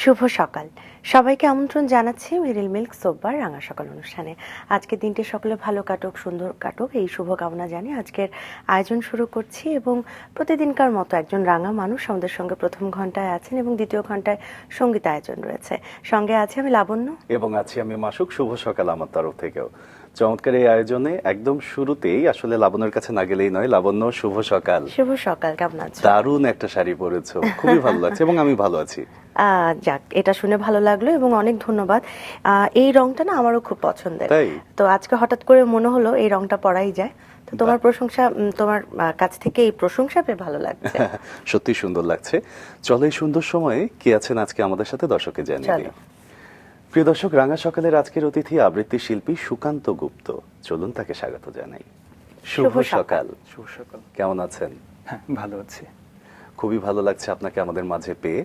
শুভ সকাল সবাইকে আমন্ত্রণ জানাচ্ছি মেরিল মিল্ক সোপবার রাঙা সকাল অনুষ্ঠানে। আজকের দিনটি সকলে ভালো কাটুক, সুন্দর কাটুক, এই শুভ কামনা জানিয়ে আজকের আয়োজন শুরু করছি। এবং প্রতিদিনকার মতো একজন রাঙা মানুষ আমাদের সঙ্গে প্রথম ঘন্টায় আছেন এবং দ্বিতীয় ঘন্টায় সঙ্গীত আয়োজন রয়েছে। সঙ্গে আছে আমি লাবণ্য এবং আছি আমি মাসুক। শুভ সকাল আমার তরফ থেকেও। চমৎকার এই আয়োজনে একদম শুরুতেই আসলে লাবণ্যর কাছে না গেলেই নয়। লাবণ্য, শুভ সকাল। শুভ সকাল, কেমন আছো? দারুণ একটা শাড়ি পরেছো, খুবই ভালো লাগছে এবং আমি ভালো আছি। যাক, এটা শুনে ভালো লাগলো এবং অনেক ধন্যবাদ। এই রংটা না আমারও খুব পছন্দের, তাই তো আজকে হঠাৎ করে মনে হলো এই রংটা পরাই যায়। তো তোমার প্রশংসা, তোমার কাছ থেকে এই প্রশংসা পেয়ে ভালো লাগছে। সত্যি সুন্দর লাগছে। চলো এই সুন্দর সময়ে কে আছেন আজকে আমাদের সাথে দর্শককে জানিয়ে দিই। প্রিয় দর্শক, রাঙা সকালের আজকের অতিথি আবৃত্তি শিল্পী সুকান্ত গুপ্ত। চলুন তাকে স্বাগত জানাই। শুভ সকাল। শুভ সকাল। কেমন আছেন? হ্যাঁ, ভালো আছি। খুবই ভালো লাগছে আপনাকে আমাদের মাঝে পেয়ে।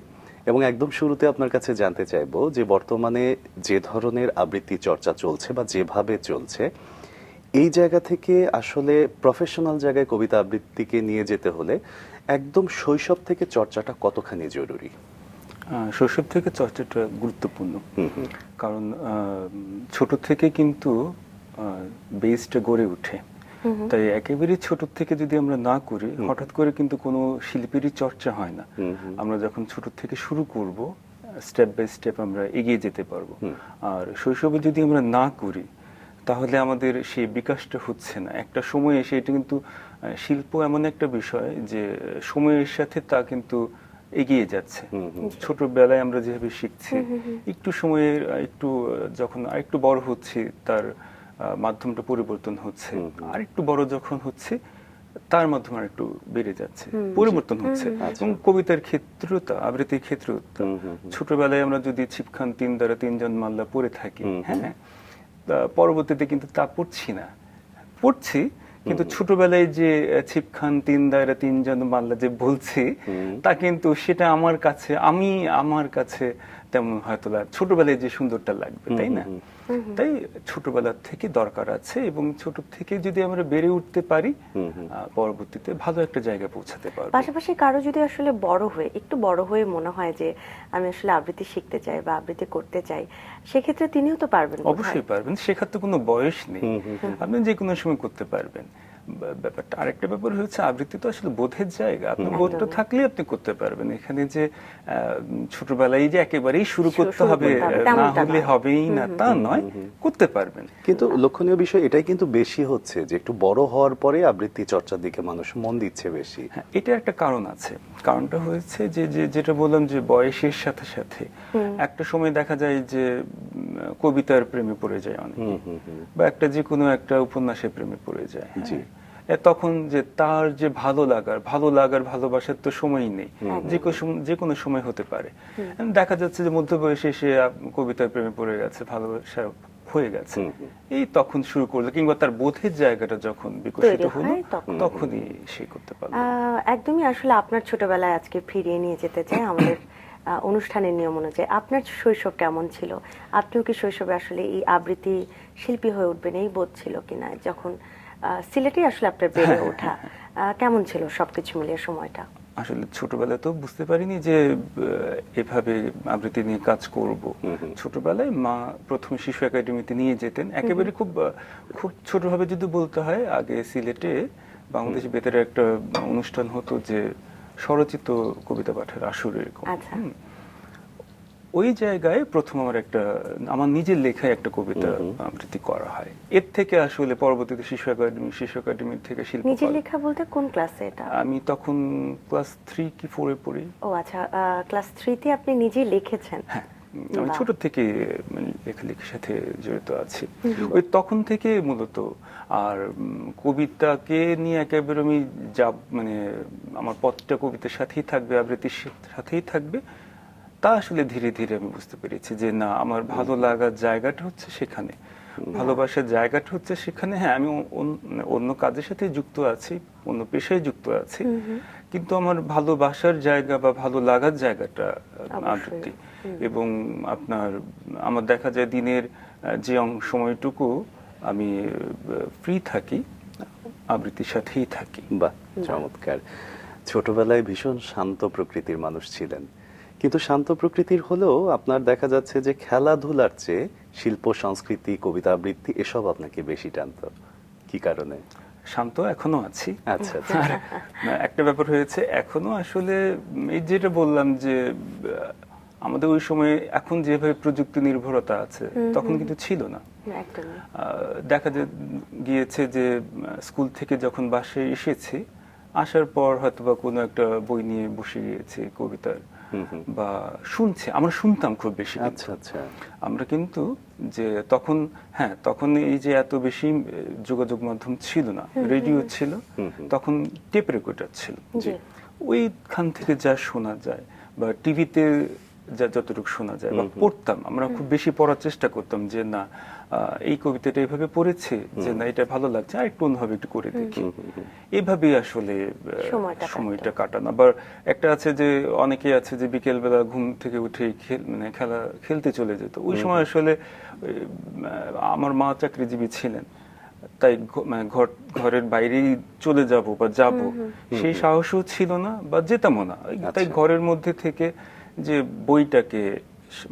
এবং একদম শুরুতে আপনার কাছে জানতে চাইবো যে বর্তমানে যে ধরনের আবৃত্তি চর্চা চলছে বা যেভাবে চলছে, এই জায়গা থেকে আসলে প্রফেশনাল জায়গায় কবিতা আবৃত্তিকে নিয়ে যেতে হলে একদম শৈশব থেকে চর্চাটা কতখানি জরুরি? শৈশব থেকে চর্চাটা গুরুত্বপূর্ণ, কারণ ছোট থেকে কিন্তু বেসটা গড়ে ওঠে। তাই একেবারে ছোট থেকে যদি আমরা না করি, হঠাৎ করে কিন্তু কোনো শিল্পীরই চর্চা হয় না। আমরা যখন ছোট থেকে শুরু করব, স্টেপ বাই স্টেপ আমরা এগিয়ে যেতে পারবো। আর শৈশবে যদি আমরা না করি, তাহলে আমাদের সেই বিকাশটা হচ্ছে না। একটা সময় এসে, এটা কিন্তু শিল্প এমন একটা বিষয় যে সময়ের সাথে তা কিন্তু এগিয়ে যাচ্ছে। ছোটবেলায় আমরা যেভাবে শিখছি, একটু সময়ের একটু যখন আরেকটু বড় হচ্ছে, তার মাধ্যমটা পরিবর্তন হচ্ছে, আর একটু বড় যখন হচ্ছে, তার মাধ্যমে আর একটু বেড়ে যাচ্ছে, পরিবর্তন হচ্ছে। এবং কবিতার ক্ষেত্রেও তা, আবৃত্তির ক্ষেত্রেও তা। ছোটবেলায় আমরা যদি ছিপখান তিন দ্বারা তিনজন মাল্লা পড়ে থাকি, হ্যাঁ, পরবর্তীতে কিন্তু তা পড়ছি না, পড়ছি কিন্তু ছোটবেলায় যে ছিপখান তিন দায়রা তিনজন মাল্লা যে বলছি, তা কিন্তু সেটা আমার কাছে তেমন হয়তো ছোটবেলায় যে সুন্দরটা লাগবে, তাই না? তাই ছোটবেলা থেকে দরকার আছে, এবং ছোট থেকে যদি আমরা বেড়ে উঠতে পারি, পরবর্তীতে ভালো একটা জায়গায় পৌঁছাতে পারবো। পাশাপাশি কারো যদি আসলে একটু বড় হয়ে মনে হয় যে আমি আসলে আবৃত্তি শিখতে চাই বা আবৃত্তি করতে চাই, সেক্ষেত্রে তিনিও তো পারবেন। অবশ্যই পারবেন, শেখার তো কোনো বয়স নেই, আপনি যে কোনো সময় করতে পারবেন। ব্যাপারটা আরেকটা ব্যাপার হচ্ছে, আবৃত্তি তো আসলে বোধের জায়গা। আপনার বোধটা থাকলে আপনি করতে পারবেন। এখানে যে ছোটবেলায় যে একেবারেই শুরু করতে হবে, না হলে হবেই না, তা নয়, করতে পারবেন। কিন্তু লক্ষণীয় বিষয় এটাই কিন্তু বেশি হচ্ছে যে একটু বড় হওয়ার পরে আবৃত্তি চর্চার দিকে মানুষ মন দিচ্ছে বেশি। হ্যাঁ, এটা একটা কারণ আছে। কারণটা হয়েছে যে যেটা বললাম, যে বয়সের সাথে সাথে একটা সময় দেখা যায় যে কবিতার প্রেমে পড়ে যায় অনেকে, বা যে কোনো একটা উপন্যাসের প্রেমে পড়ে যায়। তখন যে তার যে ভালো লাগার ভালোবাসার তো সময়ই নেই, যে কোনো সময় হতে পারে। দেখা যাচ্ছে যে মধ্যবয়সে সে কবিতার প্রেমে পড়ে গেছে, ভালোবাসা হয়ে গেছে, এই তখন শুরু করলো, কিংবা তার বোধের জায়গাটা যখন বিকশিত হলো, তখনই সে করতে পারলো। একদমই আসলে আপনার ছোটবেলায় আজকে ফিরিয়ে নিয়ে যেতে চাই আমাদের অনুষ্ঠানের নিয়ম অনুযায়ী। আপনার শৈশব কেমন ছিল? আপনিও কি শৈশবে আসলে এই আবৃত্তি শিল্পী হয়ে উঠবেন এই বোধ ছিল কিনা? যখন সিলেটে আসলে আপনার বেড়ে ওঠা, কেমন ছিল সবকিছু মিলিয়ে সময়টা? আসলে ছোটবেলায় তো বুঝতে পারিনি যে এভাবে আবৃত্তি নিয়ে কাজ করব। ছোটবেলায় মা প্রথম শিশু একাডেমিতে নিয়ে যেতেন, একেবারে খুব ছোটভাবে যদি বলতে হয়। আগে সিলেটে বাংলাদেশ বেতারে একটা অনুষ্ঠান হতো, যে স্বরচিত কবিতা পাঠের আসর, এরকম। ওই জায়গায় প্রথম আমার নিজের লেখায় একটা কবিতা আবৃত্তি করা হয়। এর থেকে আসলে পরবর্তীতে শিশু একাডেমি থেকে শিল্প। নিজের লেখা বলতে কোন ক্লাসে এটা? আমি তখন ক্লাস 3 কি 4 এ পড়ি। ও আচ্ছা, ক্লাস 3 তে আপনি নিজেই লিখেছেন? হ্যাঁ, আমি ছোট থেকে লেখালেখির সাথে জড়িত আছি, ওই তখন থেকে মূলত। আর কবিতাকে নিয়ে একেবারে আমি আমার পথটা কবিতার সাথেই থাকবে, আবৃত্তির সাথেই থাকবে, তা আসলে ধীরে ধীরে আমি বুঝতে পেরেছি যে না, আমার ভালো লাগার জায়গাটা হচ্ছে সেখানে, ভালোবাসার জায়গাটা হচ্ছে সেখানে। হ্যাঁ, আমি অন্য কাজের সাথে যুক্ত আছি, অন্য পেশায় যুক্ত আছি, কিন্তু আমার ভালোবাসার জায়গা বা ভালো লাগার জায়গাটা আবৃত্তি। এবং আমার দেখা যায় দিনের যে সময়টুকু আমি ফ্রি থাকি, আবৃত্তির সাথেই থাকি। বাহ, চমৎকার। ছোটবেলায় ভীষণ শান্ত প্রকৃতির মানুষ ছিলেন, কিন্তু শান্ত প্রকৃতির হলেও আপনার দেখা যাচ্ছে যে খেলাধুলার চেয়ে শিল্প সংস্কৃতি কবিতা আবৃত্তি এসব আপনাকে বেশি টানতো, কি কারণে? শান্ত এখনো আছি। আচ্ছা আচ্ছা। আর একটা ব্যাপার হয়েছে, এখনো আসলে এই যেটা বললাম যে আমাদের ওই সময় এখন যেভাবে প্রযুক্তি নির্ভরতা আছে তখন কিন্তু ছিল না। একদমই। দেখা গিয়েছে যে স্কুল থেকে যখন বাসায় এসেছি, আসার পর হয়তোবা কোনো একটা বই নিয়ে বসে গিয়েছি কবিতার, বা শুনছে, আমরা শুনতাম খুব বেশি। আচ্ছা আচ্ছা। আমরা কিন্তু যে তখন, হ্যাঁ তখন এই যে এত বেশি যোগাযোগ মাধ্যম ছিল না, রেডিও ছিল, তখন টেপ রেকর্ডার ছিল, ওইখান থেকে যা শোনা যায় বা টিভিতে যা যতটুকু শোনা যায় বা পড়তাম, আমরা খুব বেশি পড়ার চেষ্টা করতাম যে না এই কবিতাটা এইভাবে পড়েছে, যে না এটা ভালো লাগছে আর একটু অন্যভাবে একটু করে দেখি, এইভাবেই আসলে সময়টা কাটানো। আবার একটা আছে যে অনেকে আছে যে বিকেল বেলা ঘুম থেকে উঠে মানে খেলতে চলে যেত। ওই সময় আসলে আমার মা চাকরিজীবী ছিলেন, তাই মানে ঘরের বাইরেই চলে যাব বা যাব সেই সাহসও ছিল না বা যেতামও না। তাই ঘরের মধ্যে থেকে যে বইটাকে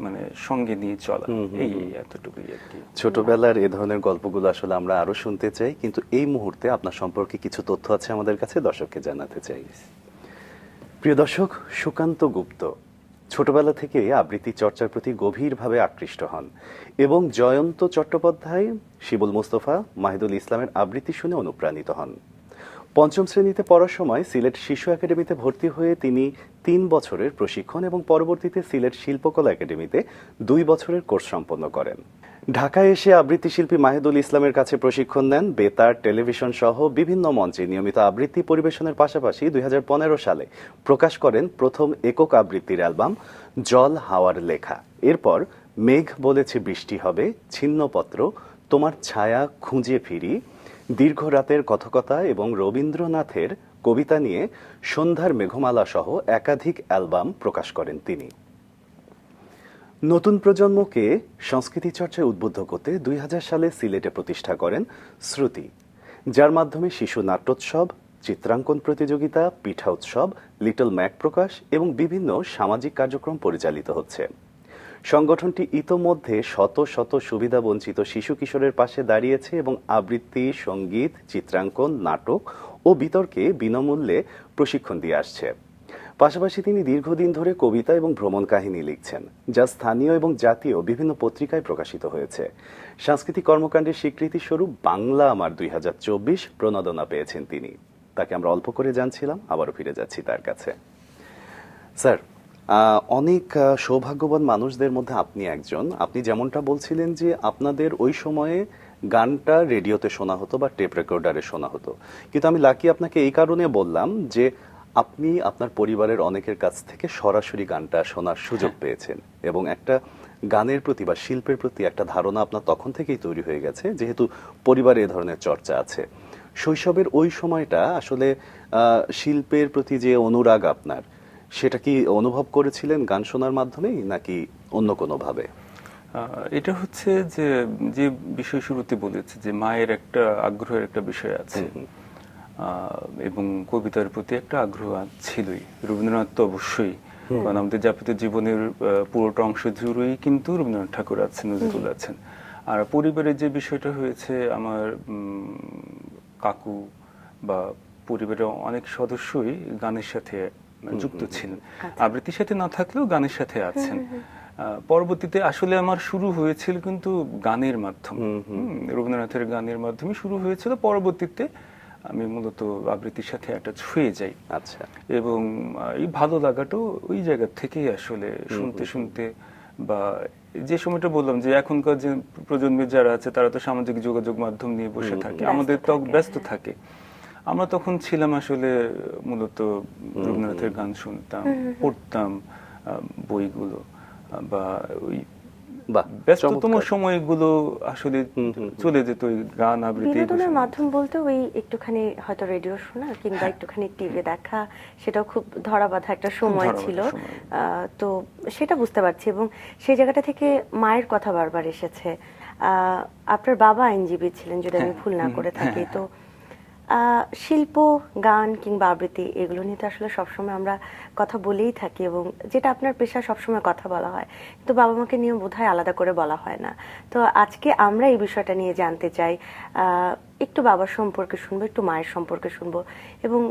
মানে সঙ্গে নিয়ে চলা, এই এতটুকুই আর কি। ছোটবেলার এ ধরনের গল্পগুলো আসলে আমরা আরো শুনতে চাই, কিন্তু এই মুহূর্তে আপনার সম্পর্কে কিছু তথ্য আছে আমাদের কাছে, দর্শককে জানাতে চাই। প্রিয় দর্শক, সুকান্ত গুপ্ত ছোটবেলা থেকে আবৃত্তি চর্চার প্রতি গভীরভাবে আকৃষ্ট হন এবং জয়ন্ত চট্টোপাধ্যায়, শিবুল মুস্তফা, মাহিদুল ইসলামের আবৃত্তি শুনে অনুপ্রাণিত হন। পঞ্চম শ্রেণীতে পড়ার সময় সিলেট শিশু একাডেমিতে ভর্তি হয়ে তিনি 3 বছরের প্রশিক্ষণ এবং পরবর্তীতে সিলেট শিল্পকলা একাডেমিতে 2 বছরের কোর্স সম্পন্ন করেন। ঢাকায় এসে আবৃত্তি শিল্পী মাহিদুল ইসলামের কাছে প্রশিক্ষণ নেন। বেতার, টেলিভিশন সহ বিভিন্ন মঞ্চে নিয়মিত আবৃত্তি পরিবেশনের পাশাপাশি 2015 সালে প্রকাশ করেন প্রথম একক আবৃত্তির অ্যালবাম জল হাওয়ার লেখা। এরপর মেঘ বলেছে বৃষ্টি হবে, ছিন্নপত্র, তোমার ছায়া খুঁজে ফিরি, দীর্ঘ রাতের কথকতা এবং রবীন্দ্রনাথের কবিতা নিয়ে সন্ধ্যার মেঘমালা সহ একাধিক অ্যালবাম প্রকাশ করেন তিনি। নতুন প্রজন্মকে সংস্কৃতি চর্চায় উদ্বুদ্ধ করতে 2000 সালে সিলেটে প্রতিষ্ঠা করেন শ্রুতি, যার মাধ্যমে শিশু নাট্যোৎসব, চিত্রাঙ্কন প্রতিযোগিতা, পিঠা উৎসব, লিটল ম্যাক প্রকাশ এবং বিভিন্ন সামাজিক কার্যক্রম পরিচালিত হচ্ছে। সংগঠনটি ইতোমধ্যে শত শত সুবিধাবঞ্চিত শিশু কিশোরের পাশে দাঁড়িয়েছে এবং আবৃত্তি, সঙ্গীত, চিত্রাঙ্কন, নাটক ও বিতর্কে বিনামূল্যে প্রশিক্ষণ দিয়ে আসছে। পাশাপাশি তিনি দীর্ঘদিন ধরে কবিতা এবং ভ্রমণ কাহিনী লিখছেন, যা স্থানীয় এবং জাতীয় বিভিন্ন পত্রিকায় প্রকাশিত হয়েছে। সাংস্কৃতিক কর্মকাণ্ডের স্বীকৃতিস্বরূপ বাংলা আমার 2024 প্রণোদনা পেয়েছেন তিনি। তাকে আমরা অল্প করে জানছিলাম, আবারও ফিরে যাচ্ছি তার কাছে। স্যার, অনেক সৌভাগ্যবান মানুষদের মধ্যে আপনি একজন। আপনি যেমনটা বলছিলেন যে আপনাদের ওই সময়ে গানটা রেডিওতে শোনা হতো বা টেপ রেকর্ডারে শোনা হতো, কিন্তু আমি লাকি আপনাকে এই কারণে বললাম যে আপনি আপনার পরিবারের অনেকের কাছ থেকে সরাসরি গানটা শোনার সুযোগ পেয়েছেন এবং একটা গানের প্রতি বা শিল্পের প্রতি একটা ধারণা আপনার তখন থেকেই তৈরি হয়ে গেছে, যেহেতু পরিবারে এ ধরনের চর্চা আছে। শৈশবের ওই সময়টা আসলে শিল্পের প্রতি যে অনুরাগ আপনার, সেটা কি অনুভব করেছিলেন গান শোনার মাধ্যমেই নাকি অন্য কোনো ভাবে? এটা হচ্ছে যে যে বিষয় শুরুতে বলেছে যে মায়ের একটা আগ্রহের একটা বিষয় আছে এবং কবিতার প্রতি একটা আগ্রহ ছিলই। রবীন্দ্রনাথ তো অবশ্যই, কারণ আমাদের যাপিত জীবনের পুরোটা অংশ জুড়েই কিন্তু রবীন্দ্রনাথ ঠাকুর আছেন, নজরুল আছেন। আর পরিবারের যে বিষয়টা হয়েছে, আমার কাকু বা পরিবারের অনেক সদস্যই গানের সাথে যুক্ত ছিলেন, আবৃত্তির সাথে না থাকলেও গানের সাথে আছেন। পরবর্তীতে আসলে আমার শুরু হয়েছিল কিন্তু গানের মাধ্যমে, রবীন্দ্রনাথের গানের মাধ্যমে শুরু হয়েছিল। পরবর্তীতে আমি মূলত আবৃত্তির সাথে একটা ছুঁয়ে যাই। আচ্ছা। এবং এই ভালো লাগাটাও ওই জায়গা থেকেই আসলে শুনতে শুনতে, বা যে সময়টা বললাম যে এখনকার যে প্রজন্মের যারা আছে তারা তো সামাজিক যোগাযোগ মাধ্যম নিয়ে বসে থাকে, আমাদের তো ব্যস্ত থাকে। আমরা তখন ছিলাম আসলে মূলত রবীন্দ্রনাথের গান শুনতাম, পড়তাম বইগুলো, বা ওই ব্যস্ততম সময়গুলো আসলে চলে যেত ওই গান আবৃত্তি। বিনোদনের মাধ্যম বলতে ওই একটুখানি হয়তো রেডিও শোনা কিংবা একটুখানি টিভি দেখা, সেটাও খুব ধরাবাঁধা একটা সময় ছিল। তো সেটা বুঝতে পারছি, এবং সেই জায়গাটা থেকে মায়ের কথা বারবার এসেছে। আপনার বাবা আইনজীবী ছিলেন যদি আমি ভুল না করে থাকি, তো শিল্প, গান কিংবা আবৃত্তি এগুলো নিয়ে তো আসলে সবসময় আমরা কথা বলেই থাকি, এবং যেটা আপনার পেশা সবসময় কথা বলা হয়, কিন্তু বাবা মাকে নিয়ে বোধহয় আলাদা করে বলা হয় না। তো আজকে আমরা এই বিষয়টা নিয়ে জানতে চাই, একটু বাবার সম্পর্কে শুনবো, একটু মায়ের সম্পর্কে শুনবো, এবং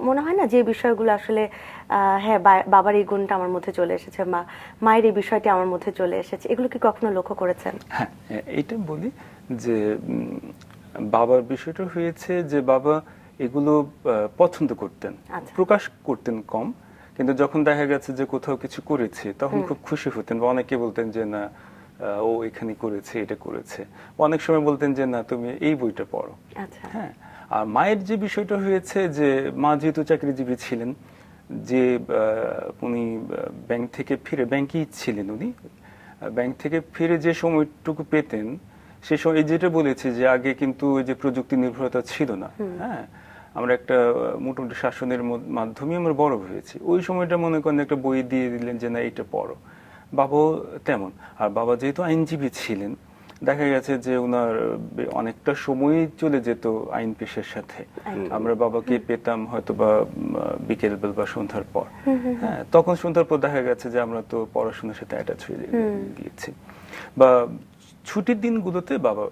মনে হয় না যে বিষয়গুলো আসলে হ্যাঁ বাবার এই গুণটা আমার মধ্যে চলে এসেছে, মায়ের এই বিষয়টি আমার মধ্যে চলে এসেছে, এগুলো কি কখনো লক্ষ্য করেছেন? হ্যাঁ, এটা বলি যে বাবার বিষয়টা হয়েছে যে বাবা এগুলো পছন্দ করতেন, আচ্ছা। প্রকাশ করতেন কম, কিন্তু যখন দেখা গেছে যে কোথাও কিছু করেছে তখন খুব খুশি হতেন, বা অনেকে বলতেন যে না ও এখানে করেছে, এটা করেছে। অনেক সময় বলতেন যে না তুমি এই বইটা পড়ো। আচ্ছা। হ্যাঁ, আর মায়ের যে বিষয়টা হয়েছে যে মা যেহেতু চাকরিজীবী ছিলেন, যে উনি ব্যাংক থেকে ফিরে, ব্যাংকেই ছিলেন উনি, ব্যাংক থেকে ফিরে যে সময়টুকু পেতেন সে সময়, এই যেটা বলেছে যে আগে কিন্তু ওই যে প্রযুক্তি নির্ভরতা ছিল না। হ্যাঁ, আমরা একটা মোটামুটি শাসনের মাধ্যমে আমরা বড় হয়েছি। ওই সময়টা মনে করেন একটা বই দিয়ে দিলেন যে না এটা পড়ো। বাবাও তেমন। আর বাবা যেহেতু আইনজীবী ছিলেন, দেখা গেছে যে ওনার অনেকটা সময় চলে যেত আইন পেশার সাথে। আমরা বাবাকে পেতাম হয়তো বা বিকেল বেলা বা সন্ধ্যার পর। হ্যাঁ, তখন সন্ধ্যার পর দেখা গেছে যে আমরা তো পড়াশোনার সাথে অ্যাটাচ হয়ে গিয়েছি। বা ছুটির দিনগুলোতে বাবা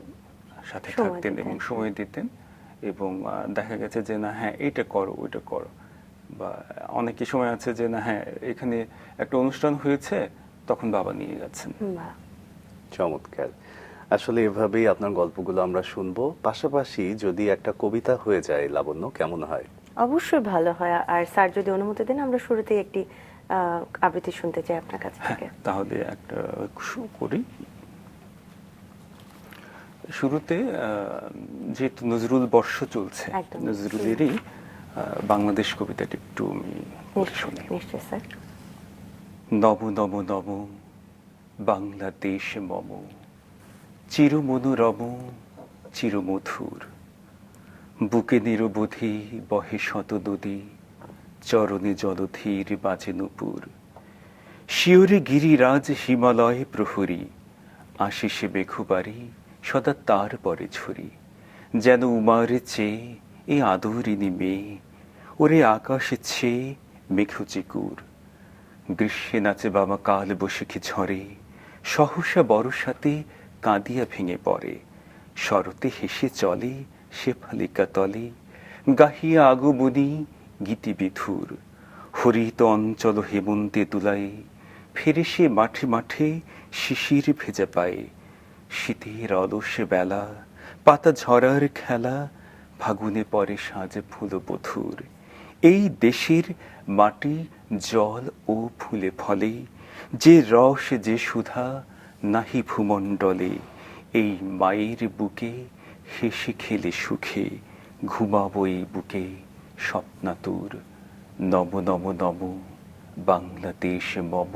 সাথে থাকতেন এবং সময় দিতেন, এবং দেখা গেছে যে না হ্যাঁ এটা করো ওইটা করো। বা অনেকই সময় আছে যে না হ্যাঁ এখানে একটা অনুষ্ঠান হয়েছে, তখন বাবা নিয়ে গেছেন। বাহ। চমৎকার। আসলে এভাবেই আপনার গল্পগুলো আমরা শুনবো, পাশাপাশি যদি একটা কবিতা হয়ে যায় লাবণ্য, কেমন হয়? অবশ্যই ভালো হয়, আর স্যার যদি অনুমতি দেন আমরা শুরুতেই একটি আবৃত্তি শুনতে চাই আপনার কাছ থেকে। তাহলে একটা শুরু করি। শুরুতে যেহেতু নজরুল বর্ষ চলছে, একদম। নজরুলেরই বাংলাদেশ কবিতাটি একটু আমি পড়ে শুনি। নিশ্চয় স্যার। নব নব নব বাংলাদেশ মম, চিরমনোরম চিরমধুর, বুকে নিরবধি বহে শত নদী, চরণে জলধীর বাজে নূপুর, শিওরে গিরিরাজ হিমালয় প্রহরী, আশিসে মেঘবাড়ি সদা তার পরে ছড়ি, যেন উমার চেয়ে এ আদরিনী মেয়ে, ওরে আকাশে ছেয়ে মেঘ চিকুর, গ্রীষ্মে নাচে বামা কাল বৈশাখী ঝরে, সহসা বর্ষাতে কাঁদিয়া ভেঙে পড়ে, শরতে হেসে চলে শেফালিকা তলে, গাহিয়া আগমনী গীতি বিধুর, হরিত অঞ্চল হেমন্তে দুলাই, ফিরে সে মাঠে মাঠে শিশির ভেজা পায়ে, শীতের অলস বেলা পাতা ঝরার খেলা, ফাগুনে পরে সাজে ফুল বধুর, এই দেশের মাটি জল ও ফুলে ফলে, যে রস যে সুধা নাহি ভূমণ্ডলে, এই মায়ের বুকে হেসে খেলে সুখে, ঘুমাবো এই বুকে স্বপ্নাতুর, নব নব নব বাংলাদেশ মম,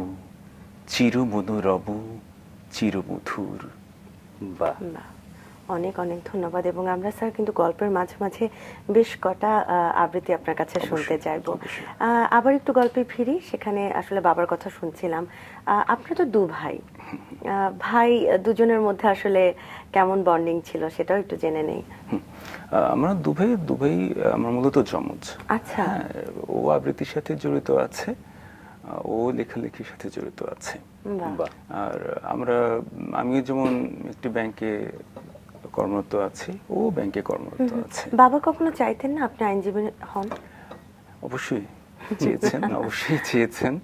চিরমনোরব চিরমধুর। বাহ। বাহ। অনেক অনেক ধন্যবাদ, এবং আমরা স্যার কিন্তু গল্পের মাঝে মাঝে বেশ কটা আবৃত্তি আপনার কাছে শুনতে চাইবো। আবার একটু গল্পে ফিরি, সেখানে আসলে বাবার কথা শুনছিলাম। আপনার তো দু ভাই, ভাই দুজনের মধ্যে আসলে কেমন বন্ডিং ছিল সেটাও একটু জেনে নেই। আমরা দুভাই আমার মূলত যমজ। আচ্ছা। হ্যাঁ, ও আবৃত্তির সাথে জড়িত আছে, ও লেখালেখির সাথে জড়িত আছে। বাহ। আর আমি যেমন একটি ব্যাংকে কর্মরত আছি, ও ব্যাংকে কর্মরত আছে। বাবা কখনো চাইতেন না আপনি আইনজীবী হন? অবশ্যই চেয়েছেন, অবশ্যই চেয়েছেন,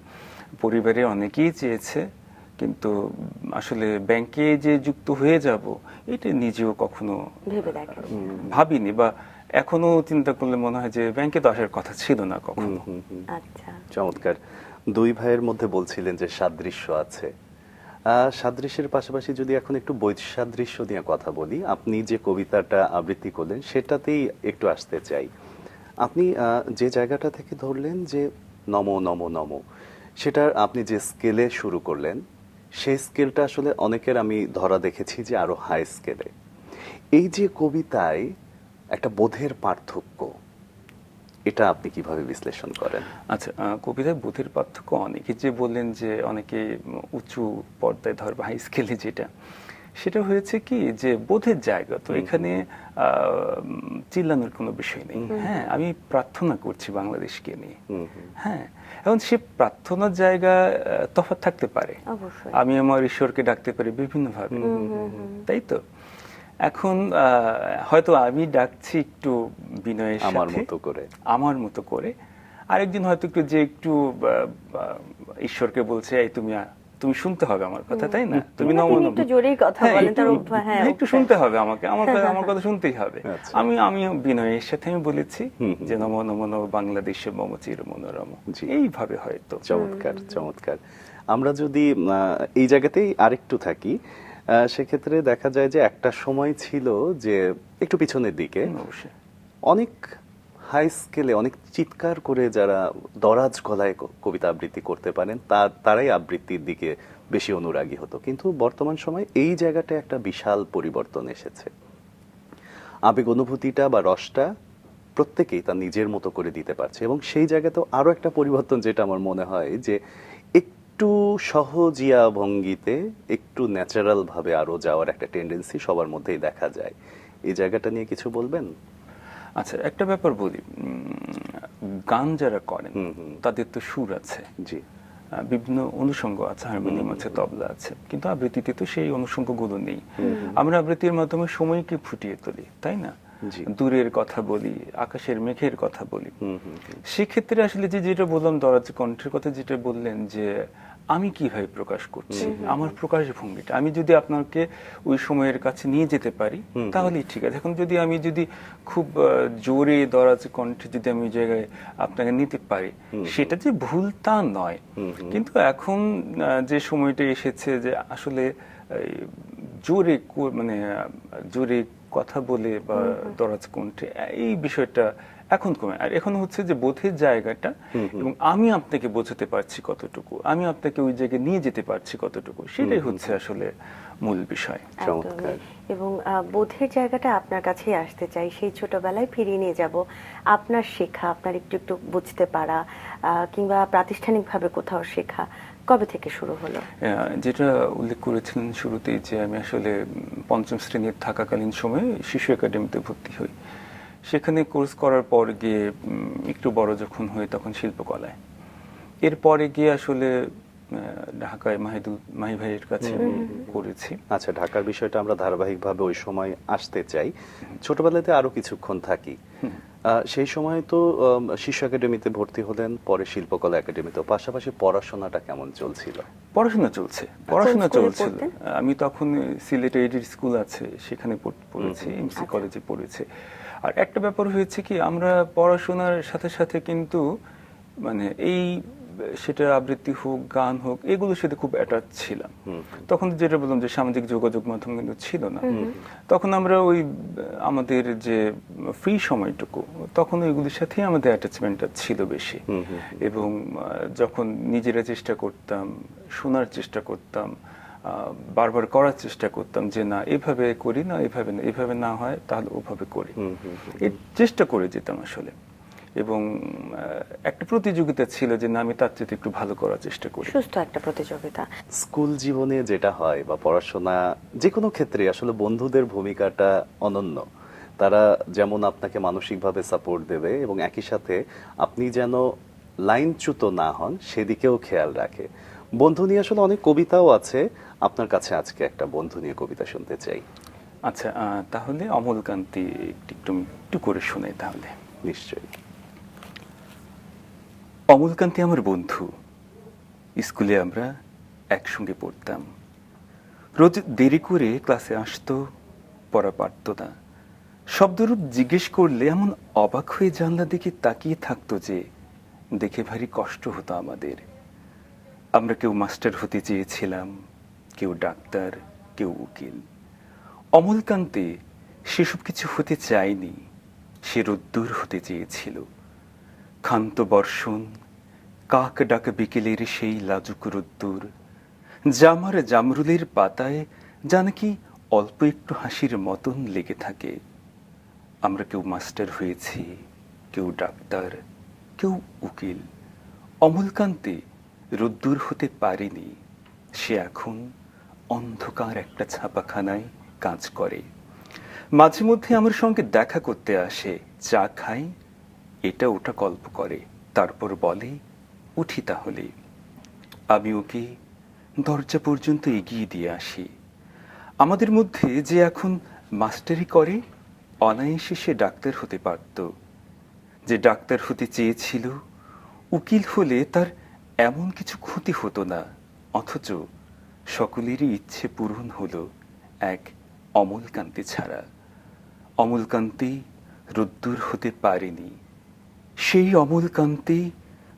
পরিবারে অনেকেই চেয়েছে, কিন্তু আসলে ব্যাংকে যে যুক্ত হয়ে যাব এটা নিজেও কখনো ভেবে দেখেন? ভাবিনি, বা এখনো চিন্তা করলে মনে হয় যে ব্যাংকে তো আসার কথা ছিল না কখনো। আচ্ছা। চমৎকার। দুই ভাইয়ের মধ্যে বলছিলেন যে সাদৃশ্য আছে, সাদৃশ্যের পাশাপাশি যদি এখন একটু বৈসাদৃশ্য নিয়ে কথা বলি, আপনি যে কবিতাটা আবৃত্তি করলেন সেটাতেই একটু আসতে চাই। আপনি যে জায়গাটা থেকে ধরলেন যে নম নম নম, সেটার আপনি যে স্কেলে শুরু করলেন, সেই স্কেলটা আসলে অনেকের আমি ধরা দেখেছি যে আরো হাই স্কেলে। এই যে কবিতায় একটা বোধের পার্থক্য, এটা আপনি কিভাবে বিশ্লেষণ করেন? আচ্ছা, কবিতায় বোধের পার্থক্য অনেকে যে বললেন যে অনেকে উঁচু পর্দায় ধরবে, হাই স্কেলে যেটা, সেটা হয়েছে কি যে বোধের জায়গা তো এখানে চিল্লানোর কোনো বিষয় নেই। হ্যাঁ, আমি প্রার্থনা করছি বাংলাদেশকে নিয়ে। হ্যাঁ, এখন সে প্রার্থনার জায়গা তফাৎ থাকতে পারে। অবশ্যই। আমি আমার ঈশ্বরকে ডাকতে পারি বিভিন্নভাবে, তাই তো? এখন হয়তো আমি ডাকছি একটু বিনয়ের আমার সাথে, মতো করে। আমার মতো করে, আরেকদিন হয়তো একটু যে একটু ঈশ্বরকে বলছে এই তুমি শুনতে হবে আমার কথা, তাই না? তুমি কিংবা নমো তিনি নমো। একটু জোরেই কথা হ্যাঁ, বলেন, তার একটু- অভ্যাস, হ্যাঁ, একটু অভ্যাস। শুনতে হবে আমাকে, আমার কথা শুনতেই হবে। আচ্ছা। আমি বিনয়ের সাথে আমি বলেছি যে নমো নমো নমো বাংলাদেশে মম চির মনোরম, জি। এইভাবে হয়তো। চমৎকার, চমৎকার। আমরা যদি এই জায়গাতেই আরেকটু থাকি, সেক্ষেত্রে দেখা যায় যে একটা সময় ছিল যে একটু পিছনের দিকে অবশ্যই। অনেক হাই স্কেলে অনেক চিৎকার করে যারা দরাজ গলায় কবিতা আবৃত্তি করতে পারেন তারাই আবৃত্তির দিকে বেশি অনুরাগী হতো, কিন্তু বর্তমান সময় এই জায়গাটা একটা বিশাল পরিবর্তন এসেছে। আবেগ অনুভূতিটা বা রসটা প্রত্যেকেই তার নিজের মতো করে দিতে পারছে, এবং সেই জায়গাতেও আরো একটা পরিবর্তন যেটা আমার মনে হয় যে একটু সহজিয়া ভঙ্গিতে একটু ন্যাচারাল ভাবে আরো যাওয়ার একটা টেন্ডেন্সি সবার মধ্যেই দেখা যায়। এই জায়গাটা নিয়ে কিছু বলবেন? আচ্ছা, একটা ব্যাপার বলি, গান যারা করেন তাদের তো সুর আছে, জি। বিভিন্ন অনুষঙ্গ আছে, হারমোনিয়াম আছে, তবলা আছে, কিন্তু আবৃত্তিতে তো সেই অনুষঙ্গগুলো নেই। আমরা আবৃত্তির মাধ্যমে সময়কে ফুটিয়ে তুলি, তাই না? জি। দূরের কথা বলি, আকাশের মেঘের কথা বলি। সেক্ষেত্রে আসলে যেটা বললাম, দরাজ কণ্ঠের কথা যেটা বললেন, যে আমি কিভাবে প্রকাশ করছি, আমার প্রকাশ ভঙ্গিটা আমি যদি আপনাকে ওই সময়ের কাছে নিয়ে যেতে পারি তাহলেই ঠিক আছে। এখন যদি আমি খুব জোরে দরাজ কণ্ঠে যদি আমি ওই জায়গায় আপনাকে নিতে পারি, সেটা যে ভুল তা নয়, কিন্তু এখন যে সময়টা এসেছে যে আসলে জোরে জোরে কথা বলে বা দরাজ কণ্ঠে এই বিষয়টা এখন কমে, আর এখন হচ্ছে যে বোধের জায়গাটা, এবং আমি আপনাকে বোঝাতে পারছি কতটুকু, আমি আপনাকে ওই জায়গায় নিয়ে যেতে পারছি কতটুকু, সেটাই হচ্ছে আসলে মূল বিষয়। চমৎকার। এবং বোধের জায়গাটা আপনার কাছেই আসতে চাই, সেই ছোটবেলায় ফিরিয়ে নিয়ে যাব। আপনার শেখা, আপনার একটু একটু বুঝতে পারা, কিংবা প্রাতিষ্ঠানিকভাবে কোথাও শেখা কবে থেকে শুরু হলো? যেটা উল্লেখ করেছিলেন শুরুতেই, যে আমি আসলে পঞ্চম শ্রেণীর থাকাকালীন সময়ে শিশু একাডেমিতে ভর্তি হই। সেখানে কোর্স করার পর গিয়ে একটু বড় যখন হই তখন শিল্পকলায়, এরপরে গিয়ে আসলে ঢাকায় মাহি ভাইয়ের কাছে আমি পড়েছি। আচ্ছা, ঢাকার বিষয়টা আমরা ধারাবাহিকভাবে ওই সময় আসতে চাই। ছোটবেলাতে আরো কিছুক্ষণ থাকি। সেই সময় তো শিশু একাডেমিতে ভর্তি হলেন, পরে শিল্পকলা একাডেমিতে, পাশাপাশি পড়াশোনাটা কেমন চলছিল? পড়াশোনা চলছে, পড়াশোনা কোন স্কুলে চলছিল। পড়তেন? আমি তখন সিলেটে এডিট স্কুল আছে, সেখানে পড়েছি, এমসি কলেজে পড়েছি। আর একটা ব্যাপার হয়েছে কি, আমরা পড়াশোনার সাথে সাথে কিন্তু এই সেটা আবৃত্তি হোক, গান হোক, এগুলোর সাথে খুব অ্যাটাচ ছিলাম। তখন যেটা বললাম যে সামাজিক যোগাযোগ মাধ্যম কিন্তু ছিল না, তখন আমরা আমাদের যে ফ্রি সময়টুকু, তখন ওইগুলির সাথেই আমাদের অ্যাটাচমেন্টটা ছিল বেশি। এবং যখন নিজেরা চেষ্টা করতাম, শোনার চেষ্টা করতাম, বারবার করার চেষ্টা করতাম যে না এভাবে করি না, এভাবে না, এভাবে না হয় তাহলে ওভাবে করি, এই চেষ্টা করে যেতাম আসলে। এবং একটা প্রতিযোগিতা ছিল যে না আমি তার চেয়ে একটু ভালো করার চেষ্টা করি। সুস্থ একটা প্রতিযোগিতা। স্কুল জীবনে যেটা হয় বা পড়াশোনা যে কোনো ক্ষেত্রে আসলে বন্ধুদের ভূমিকাটা অনন্য। তারা যেমন আপনাকে মানসিকভাবে সাপোর্ট দেবে, এবং একই সাথে আপনি যেন লাইনচ্যুত না হন সেদিকেও খেয়াল রাখে। বন্ধু নিয়ে আসলে অনেক কবিতাও আছে, আপনার কাছে আজকে একটা বন্ধু নিয়ে কবিতা শুনতে চাই। আচ্ছা, তাহলে অমলকান্তি একটু করে শোনাই তাহলে। নিশ্চয়ই। অমলকান্তি আমার বন্ধু, স্কুলে আমরা একসঙ্গে পড়তাম। রোজ দেরি করে ক্লাসে আসতো, পড়া পারত না। শব্দরূপ জিজ্ঞেস করলে এমন অবাক হয়ে জানলা দিকে তাকিয়ে থাকতো যে দেখে ভারী কষ্ট হতো আমাদের। আমরা কেউ মাস্টার হতে চেয়েছিলাম, কেউ ডাক্তার, কেউ উকিল। অমলকান্তি সেসব কিছু হতে চায়নি, সে রোদ্দুর হতে চেয়েছিল। ক্ষান্ত বর্ষণ, কাক ডাক বিকেলের সেই লাজুক রোদ্দুর, জামার জামরুলের পাতায় যা নাকি অল্প একটু হাসির মতন লেগে থাকে। আমরা কেউ মাস্টার হয়েছি, কেউ ডাক্তার, কেউ উকিল। অমলকান্তি রোদ্দুর হতে পারেনি, সে এখন অন্ধকার একটা ছাপাখানায় কাজ করে। মাঝে মধ্যে আমার সঙ্গে দেখা করতে আসে, চা খাই, এটা ওটা গল্প করে, তারপর বলে উঠি তাহলে। আমি ওকে দরজা পর্যন্ত এগিয়ে দিয়ে আসি। আমাদের মধ্যে যে এখন মাস্টারি করে, অনায়াসে সে ডাক্তার হতে পারত। যে ডাক্তার হতে চেয়েছিল, উকিল হলে তার এমন কিছু ক্ষতি হতো না, অথচ সকলেরই ইচ্ছে পূরণ হলো এক অমলকান্তি ছাড়া। অমলকান্তি রোদ্দুর হতে পারেনি। সেই অমলকান্তি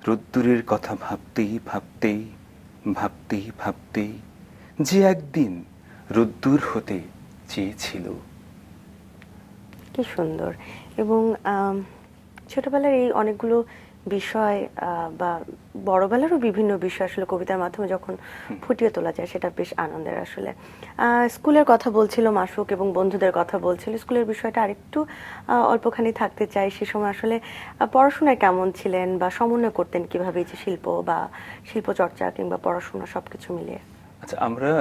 রোদ্দুরের কথা ভাবতেই ভাবতেই ভাবতেই ভাবতেই যে একদিন রোদ্দুর হতে চেয়েছিল। কি সুন্দর। এবং ছোটবেলার এই অনেকগুলো বিষয় বা বড়বেলারও বিভিন্ন বিষয় আসলে কবিতার মাধ্যমে যখন ফুটিয়ে তোলা যায় সেটা বেশ আনন্দের। আসলে স্কুলের কথা বলছিল মাসুক এবং বন্ধুদের কথা বলছিল, স্কুলের বিষয়টা আরেকটু অল্পখানি থাকতে চাই। সে সময় আসলে পড়াশোনায় কেমন ছিলেন বা সমন্বয় করতেন কিভাবে, এই যে শিল্প বা শিল্প চর্চা কিংবা পড়াশোনা সবকিছু মিলিয়ে? আচ্ছা, আমরা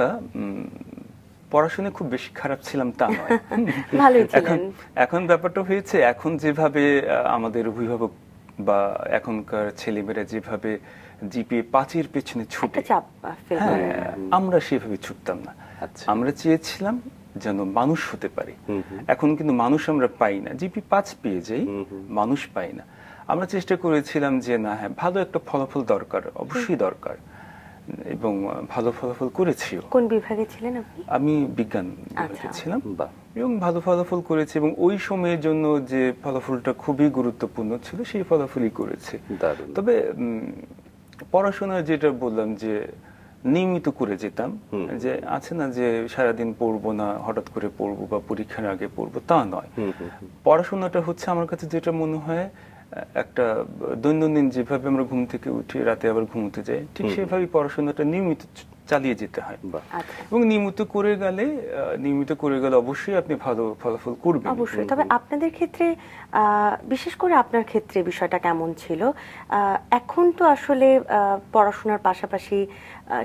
পড়াশোনায় খুব বেশি খারাপ ছিলাম তা নয়। ভালোই ছিলেন। এখন এখন ব্যাপারটা হয়েছে, এখন যেভাবে আমাদের অভিভাবক বা এখনকার ছেলেমেয়েরা যেভাবে জিপিএ 5-এর পেছনে ছুটে, একটা চাপ ফিল করে। আমরা সেভাবে ছুটতাম না। আচ্ছা। আমরা চেয়েছিলাম যেন মানুষ হতে পারি। এখন কিন্তু মানুষ আমরা পাই না, জিপি 5 পেয়ে যাই, মানুষ পাই না। আমরা চেষ্টা করেছিলাম যে না, হ্যাঁ, ভালো একটা ফলাফল দরকার, অবশ্যই দরকার, এবং ভালো ফলাফল করেছিও। কোন বিভাগে ছিলেন আপনি? আমি বিজ্ঞান বিভাগে আচ্ছা। ছিলাম বাহ। এবং ভালো ফলাফল করেছি, এবং ওই সময়ের জন্য যে ফলাফলটা খুবই গুরুত্বপূর্ণ ছিল সেই ফলাফলই করেছে। দারুণ। তবে পড়াশোনা যেটা বললাম যে নিয়মিত করে যেতাম, যে আছে না যে সারাদিন পড়বো না, হঠাৎ করে পড়বো বা পরীক্ষার আগে পড়বো, তা নয়। পড়াশোনাটা হচ্ছে আমার কাছে যেটা মনে হয়, একটা দৈনন্দিন যেভাবে আমরা ঘুম থেকে উঠি, রাতে আবার ঘুমোতে যাই, ঠিক সেভাবেই পড়াশোনাটা নিয়মিত চালিয়ে যেতে হয়। বাহ। আচ্ছা। এবং নিয়মিত করে গেলে অবশ্যই আপনি ভালো ফলাফল করবেন। অবশ্যই। তবে আপনাদের ক্ষেত্রে বিশেষ করে আপনার ক্ষেত্রে বিষয়টা কেমন ছিল? এখন তো আসলে পড়াশোনার পাশাপাশি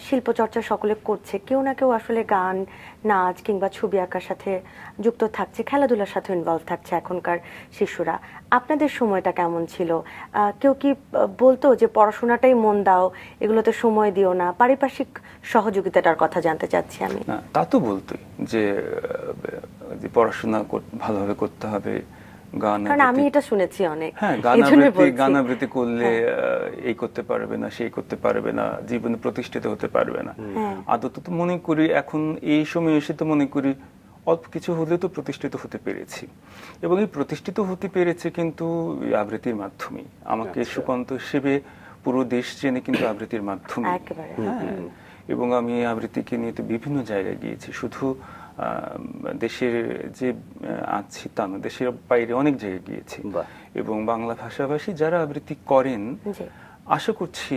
শিল্পচর্চা সকলে করছে, কেউ না কেউ আসলে গান, নাচ কিংবা ছবি আঁকার সাথে যুক্ত থাকছে, খেলাধুলার সাথে ইনভলভ থাকছে এখনকার শিশুরা। আপনাদের সময়টা কেমন ছিল? কেউ কি বলতো যে পড়াশোনাটাই মন দাও, এগুলোতে সময় দিও না? পারিপার্শ্বিক সহযোগিতাটার কথা জানতে চাচ্ছি আমি। না, তা তো বলতোই যে পড়াশোনা ভালোভাবে করতে হবে, গান কারণ আমি এটা শুনেছি অনেক। হ্যাঁ, এজন্যই বলছি। গানাবৃত্তি করলে এই করতে পারবে না, সেই করতে পারবে না, জীবনে প্রতিষ্ঠিত হতে পারবে না। আদত তো মনে করি এখন এই সময় এসে তো মনে করি অল্প কিছু হলে তো প্রতিষ্ঠিত হতে পেরেছি, এবং এই প্রতিষ্ঠিত হতে পেরেছে কিন্তু আবৃত্তির মাধ্যমে। আমাকে সুকান্ত হিসেবে পুরো দেশ চেনে কিন্তু আবৃত্তির মাধ্যমে। একেবারে। হ্যাঁ, এবং আমি আবৃত্তিকে নিয়ে তো বিভিন্ন জায়গায় গিয়েছি, শুধু দেশের যে আছি তা না, দেশের বাইরে অনেক জায়গায় গিয়েছি। বাহ। এবং বাংলা ভাষাভাষী যারা আবৃত্তি করেন, জি। আশা করছি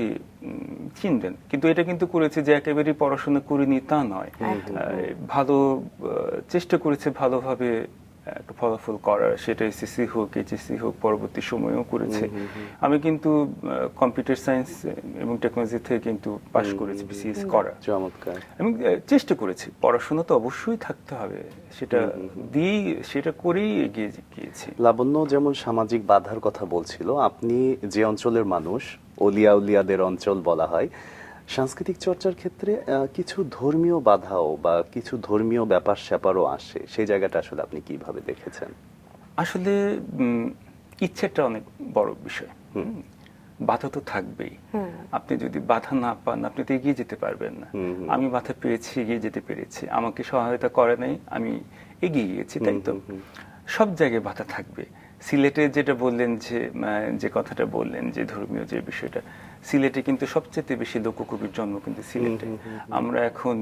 চিনবেন। কিন্তু এটা কিন্তু করেছে যে একেবারেই পড়াশোনা করিনি তা নয়, ভালো চেষ্টা করেছে ভালোভাবে একটা ফলাফল করার, সেটা এসএসসি হোক, এইচএসসি হোক, পরবর্তী সময়েও করেছে। আমি কিন্তু কম্পিউটার সায়েন্স এবং টেকনোলজি থেকে কিন্তু পাশ করেছি, বিসিএস করা। চমৎকার। এবং চেষ্টা করেছি, পড়াশোনা তো অবশ্যই থাকতে হবে, সেটা দিয়েই, সেটা করেই এগিয়ে গিয়েছি। লাবণ্য যেমন সামাজিক বাধার কথা বলছিল, আপনি যে অঞ্চলের মানুষ, অলিয়া উলিয়াদের অঞ্চল বলা হয়, সাংস্কৃতিক চর্চার ক্ষেত্রে কিছু ধর্মীয় বাধাও বা কিছু ধর্মীয় ব্যাপার স্যাপারও আসে, সেই জায়গাটা আসলে আপনি কিভাবে দেখেছেন? আসলে ইচ্ছেটা অনেক বড় বিষয়। বাধা তো থাকবেই। আপনি যদি বাধা না পান, আপনি তো এগিয়ে যেতে পারবেন না। আমি বাধা পেয়েছি, এগিয়ে যেতে পেরেছি, আমাকে সহায়তা করে নাই, আমি এগিয়ে গিয়েছি, তাই তো? সব জায়গায় বাধা থাকবে। সিলেটে যেটা বললেন, যে কথাটা বললেন যে ধর্মীয় যে বিষয়টা, সিলেটে কিন্তু সবচেয়ে বেশি লোককবির জন্ম কিন্তু সিলেটে। আমরা এখন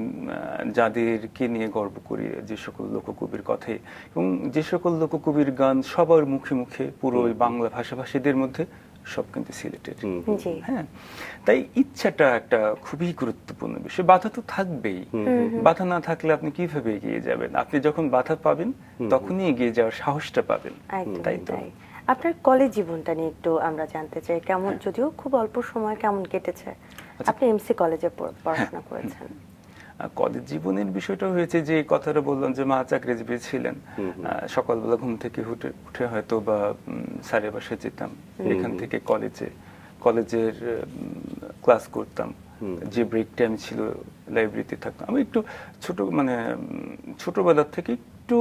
যাদেরকে নিয়ে গর্ব করি, যে সকল লোককবির কথাই, এবং যে সকল লোককবির গান সবার মুখে মুখে, পুরো ওই বাংলা ভাষাভাষীদের মধ্যে সব কিন্তু সিলেটের। জি। হ্যাঁ, তাই ইচ্ছাটা একটা খুবই গুরুত্বপূর্ণ বিষয়। বাধা তো থাকবেই, বাধা না থাকলে আপনি কিভাবে এগিয়ে যাবেন? আপনি যখন বাধা পাবেন তখনই এগিয়ে যাওয়ার সাহসটা পাবেন, তাই তো? তাই। আপনার কলেজ জীবনটা নিয়ে একটু আমরা জানতে চাই, কেমন, যদিও খুব অল্প সময়, কেমন কেটেছে? আপনি এমসি কলেজে পড়াশোনা করেছেন। কলেজ জীবনের বিষয়টা হয়েছে যে কথাটা বললাম যে মা চাকরিজীবী ছিলেন। সকালবেলা ঘুম থেকে উঠে হয়তো বা স্যারের বাসায় যেতাম, এখান থেকে কলেজের ক্লাস করতাম, যে ব্রেক টাইম ছিল লাইব্রেরিতে থাকতাম। আমি একটু ছোটবেলা থেকে একটু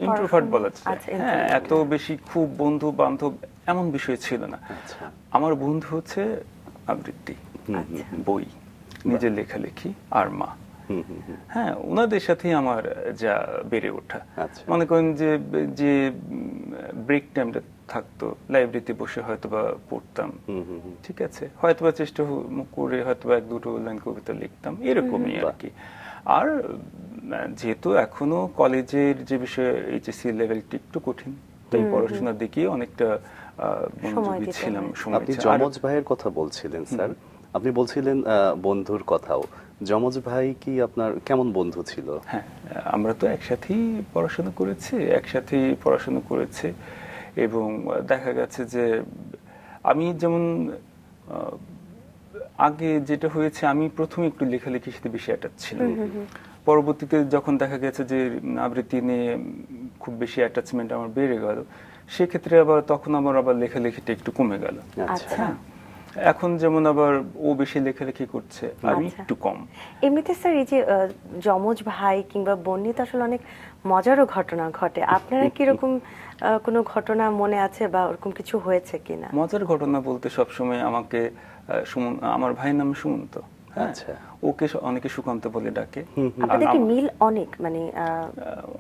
ইন্ট্রোভার্ট বলা যায়। আচ্ছা, হ্যাঁ, এত বেশি খুব বন্ধু বান্ধব এমন বিষয় ছিল না। আচ্ছা। আমার বন্ধু হচ্ছে আবৃত্তি, বই, নিজের লেখালেখি আর মা। হ্যাঁ, ওনাদের সাথেই আমার যা বেড়ে ওঠা। আচ্ছা। মনে করেন যে ব্রেক টাইমটা থাকতো, লাইব্রেরিতে বসে হয়তোবা পড়তাম, ঠিক আছে, হয়তোবা চেষ্টা করে হয়তোবা এক দুটো লাইন কবিতা লিখতাম, এরকমই আর কি। আর যেহেতু এখনো কলেজের যে বিষয়ে এইচএসসি লেভেলটি একটু কঠিন, তাই পড়াশোনার দিকে অনেকটা মনোযোগী ছিলাম। আপনি যমজ ভাইয়ের কথা বলছিলেন স্যার, আপনি বলছিলেন বন্ধুর কথাও। যমজ ভাই কি আপনার কেমন বন্ধু ছিল? হ্যাঁ, আমরা তো একসাথেই পড়াশোনা করেছি এবং দেখা গেছে যে আমি যেমন আগে যেটা হয়েছে, আমি প্রথমে একটু লেখালেখির সাথে বেশি অ্যাটাচ ছিলাম। পরবর্তীতে যখন দেখা গেছে যে আবৃত্তি নিয়ে খুব বেশি অ্যাটাচমেন্ট আমার বেড়ে গেল, সেক্ষেত্রে তখন আমার লেখালেখিটা একটু কমে গেল। আচ্ছা। এখন যেমন আবার ও বেশি লেখালেখি করছে, আমি একটু কম। এমনিতে স্যার এই যে যমজ ভাই কিংবা বোন নিয়ে তো আসলে অনেক মজারও ঘটনা ঘটে, আপনারা কিরকম কোনো ঘটনা মনে আছে বা ওরকম কিছু হয়েছে কিনা? মজার ঘটনা বলতে সবসময় আমাকে আমার ভাইয়ের নাম সুমন্ত। আচ্ছা। ওকে অনেকে সুকান্ত বলে ডাকে। আপনাদের কি মিল অনেক, মানে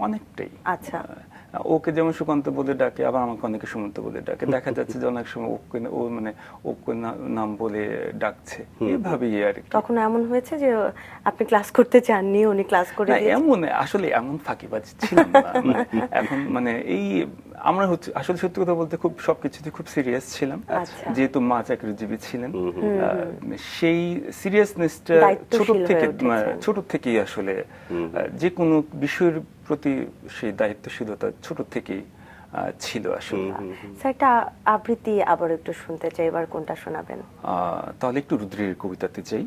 অনেকটাই। আচ্ছা। ওকে যেমন সুকান্ত বলে ডাকে, আবার আমাকে অনেকে সুমন্ত বলে ডাকে। দেখা যাচ্ছে যে অনেক সময় ওকে নাম বলে ডাকছে, এভাবেই আর কি। কখনো এমন হয়েছে যে আপনি ক্লাস করতে চাননি, উনি ক্লাস করে দিয়েছেন? আসলে এমন ফাঁকিবাজি ছিলাম না। এখন এই আমরা আসলে সত্যি কথা বলতে খুব সবকিছুতে খুব সিরিয়াস ছিলাম। যেহেতু মা চাকরিজীবী ছিলেন, সেই সিরিয়াসনেসটা ছোট থেকেই আসলে যে কোনো বিষয়ের প্রতি সেই দায়িত্বশীলতা ছোট থেকেই ছিল আসলে। স্যার, একটা আবৃত্তি আবার একটু শুনতে চাই, এবার কোনটা শোনাবেন? তাহলে একটু রুদ্রের কবিতাতে চাই।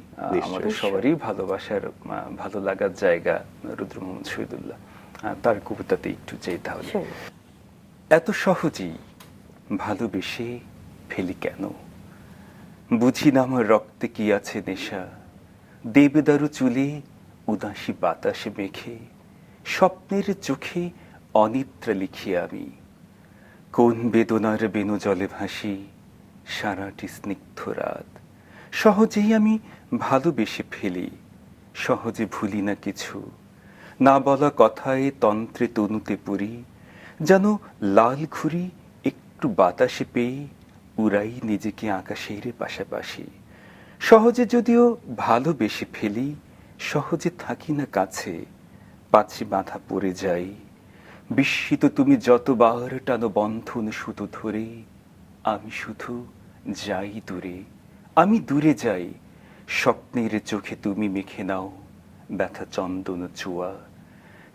আমাদের সবারই ভালোবাসার ভালো লাগার জায়গা রুদ্র মোহাম্মদ শহীদুল্লাহ, তার কবিতাতে একটু চাই তাহলে। এত সহজেই ভালোবেসে ফেলি কেন, বুঝি না আমার রক্তে কি আছে নেশা, দেবদারু চুলে উদাসী বাতাসে মেখে, স্বপ্নের চোখে অনিদ্রা লিখি আমি, কোন বেদনার বেনু জলে ভাসি সারাটি স্নিগ্ধ রাত। সহজেই আমি ভালোবেসে ফেলি, সহজে ভুলি না কিছু, না বলা কথায় তন্ত্রে তনুতে পড়ি, যেন লাল ঘুড়ি একটু বাতাসে পেয়ে উড়াই নিজেকে আকাশের পাশাপাশি। সহজে যদিও ভালোবেসে ফেলি, সহজে থাকি না কাছে, পাছি বাধা পড়ে যাই। বিস্মিত তুমি যতবার টানো বন্ধন সুতো ধরে, আমি শুধু যাই দূরে, আমি দূরে যাই। স্বপ্নের চোখে তুমি মেখে নাও ব্যথা চন্দন চুয়া,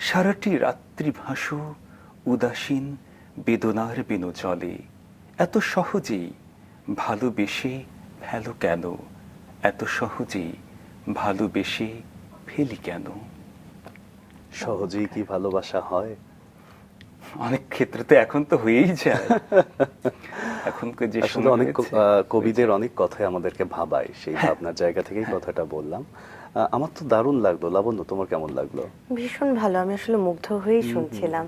সারাটি রাত্রি ভাসো উদাসীন বেদনার বেনু জলে। এত সহজেই ভালোবেসে ফেলো কেন, এত সহজেই ভালোবেসে ফেলি কেন। সহজেই কি ভালোবাসা হয়? অনেক ক্ষেত্রে তো এখন তো হয়েই যায়। এখন যে আসলে অনেক কবিদের অনেক কথাই আমাদেরকে ভাবায়, সেই ভাবনার জায়গা থেকেই কথাটা বললাম। আমার তো দারুণ লাগলো। লাবণ্য, তোমার কেমন লাগলো? ভীষণ ভালো, আমি আসলে মুগ্ধ হয়েই শুনছিলাম।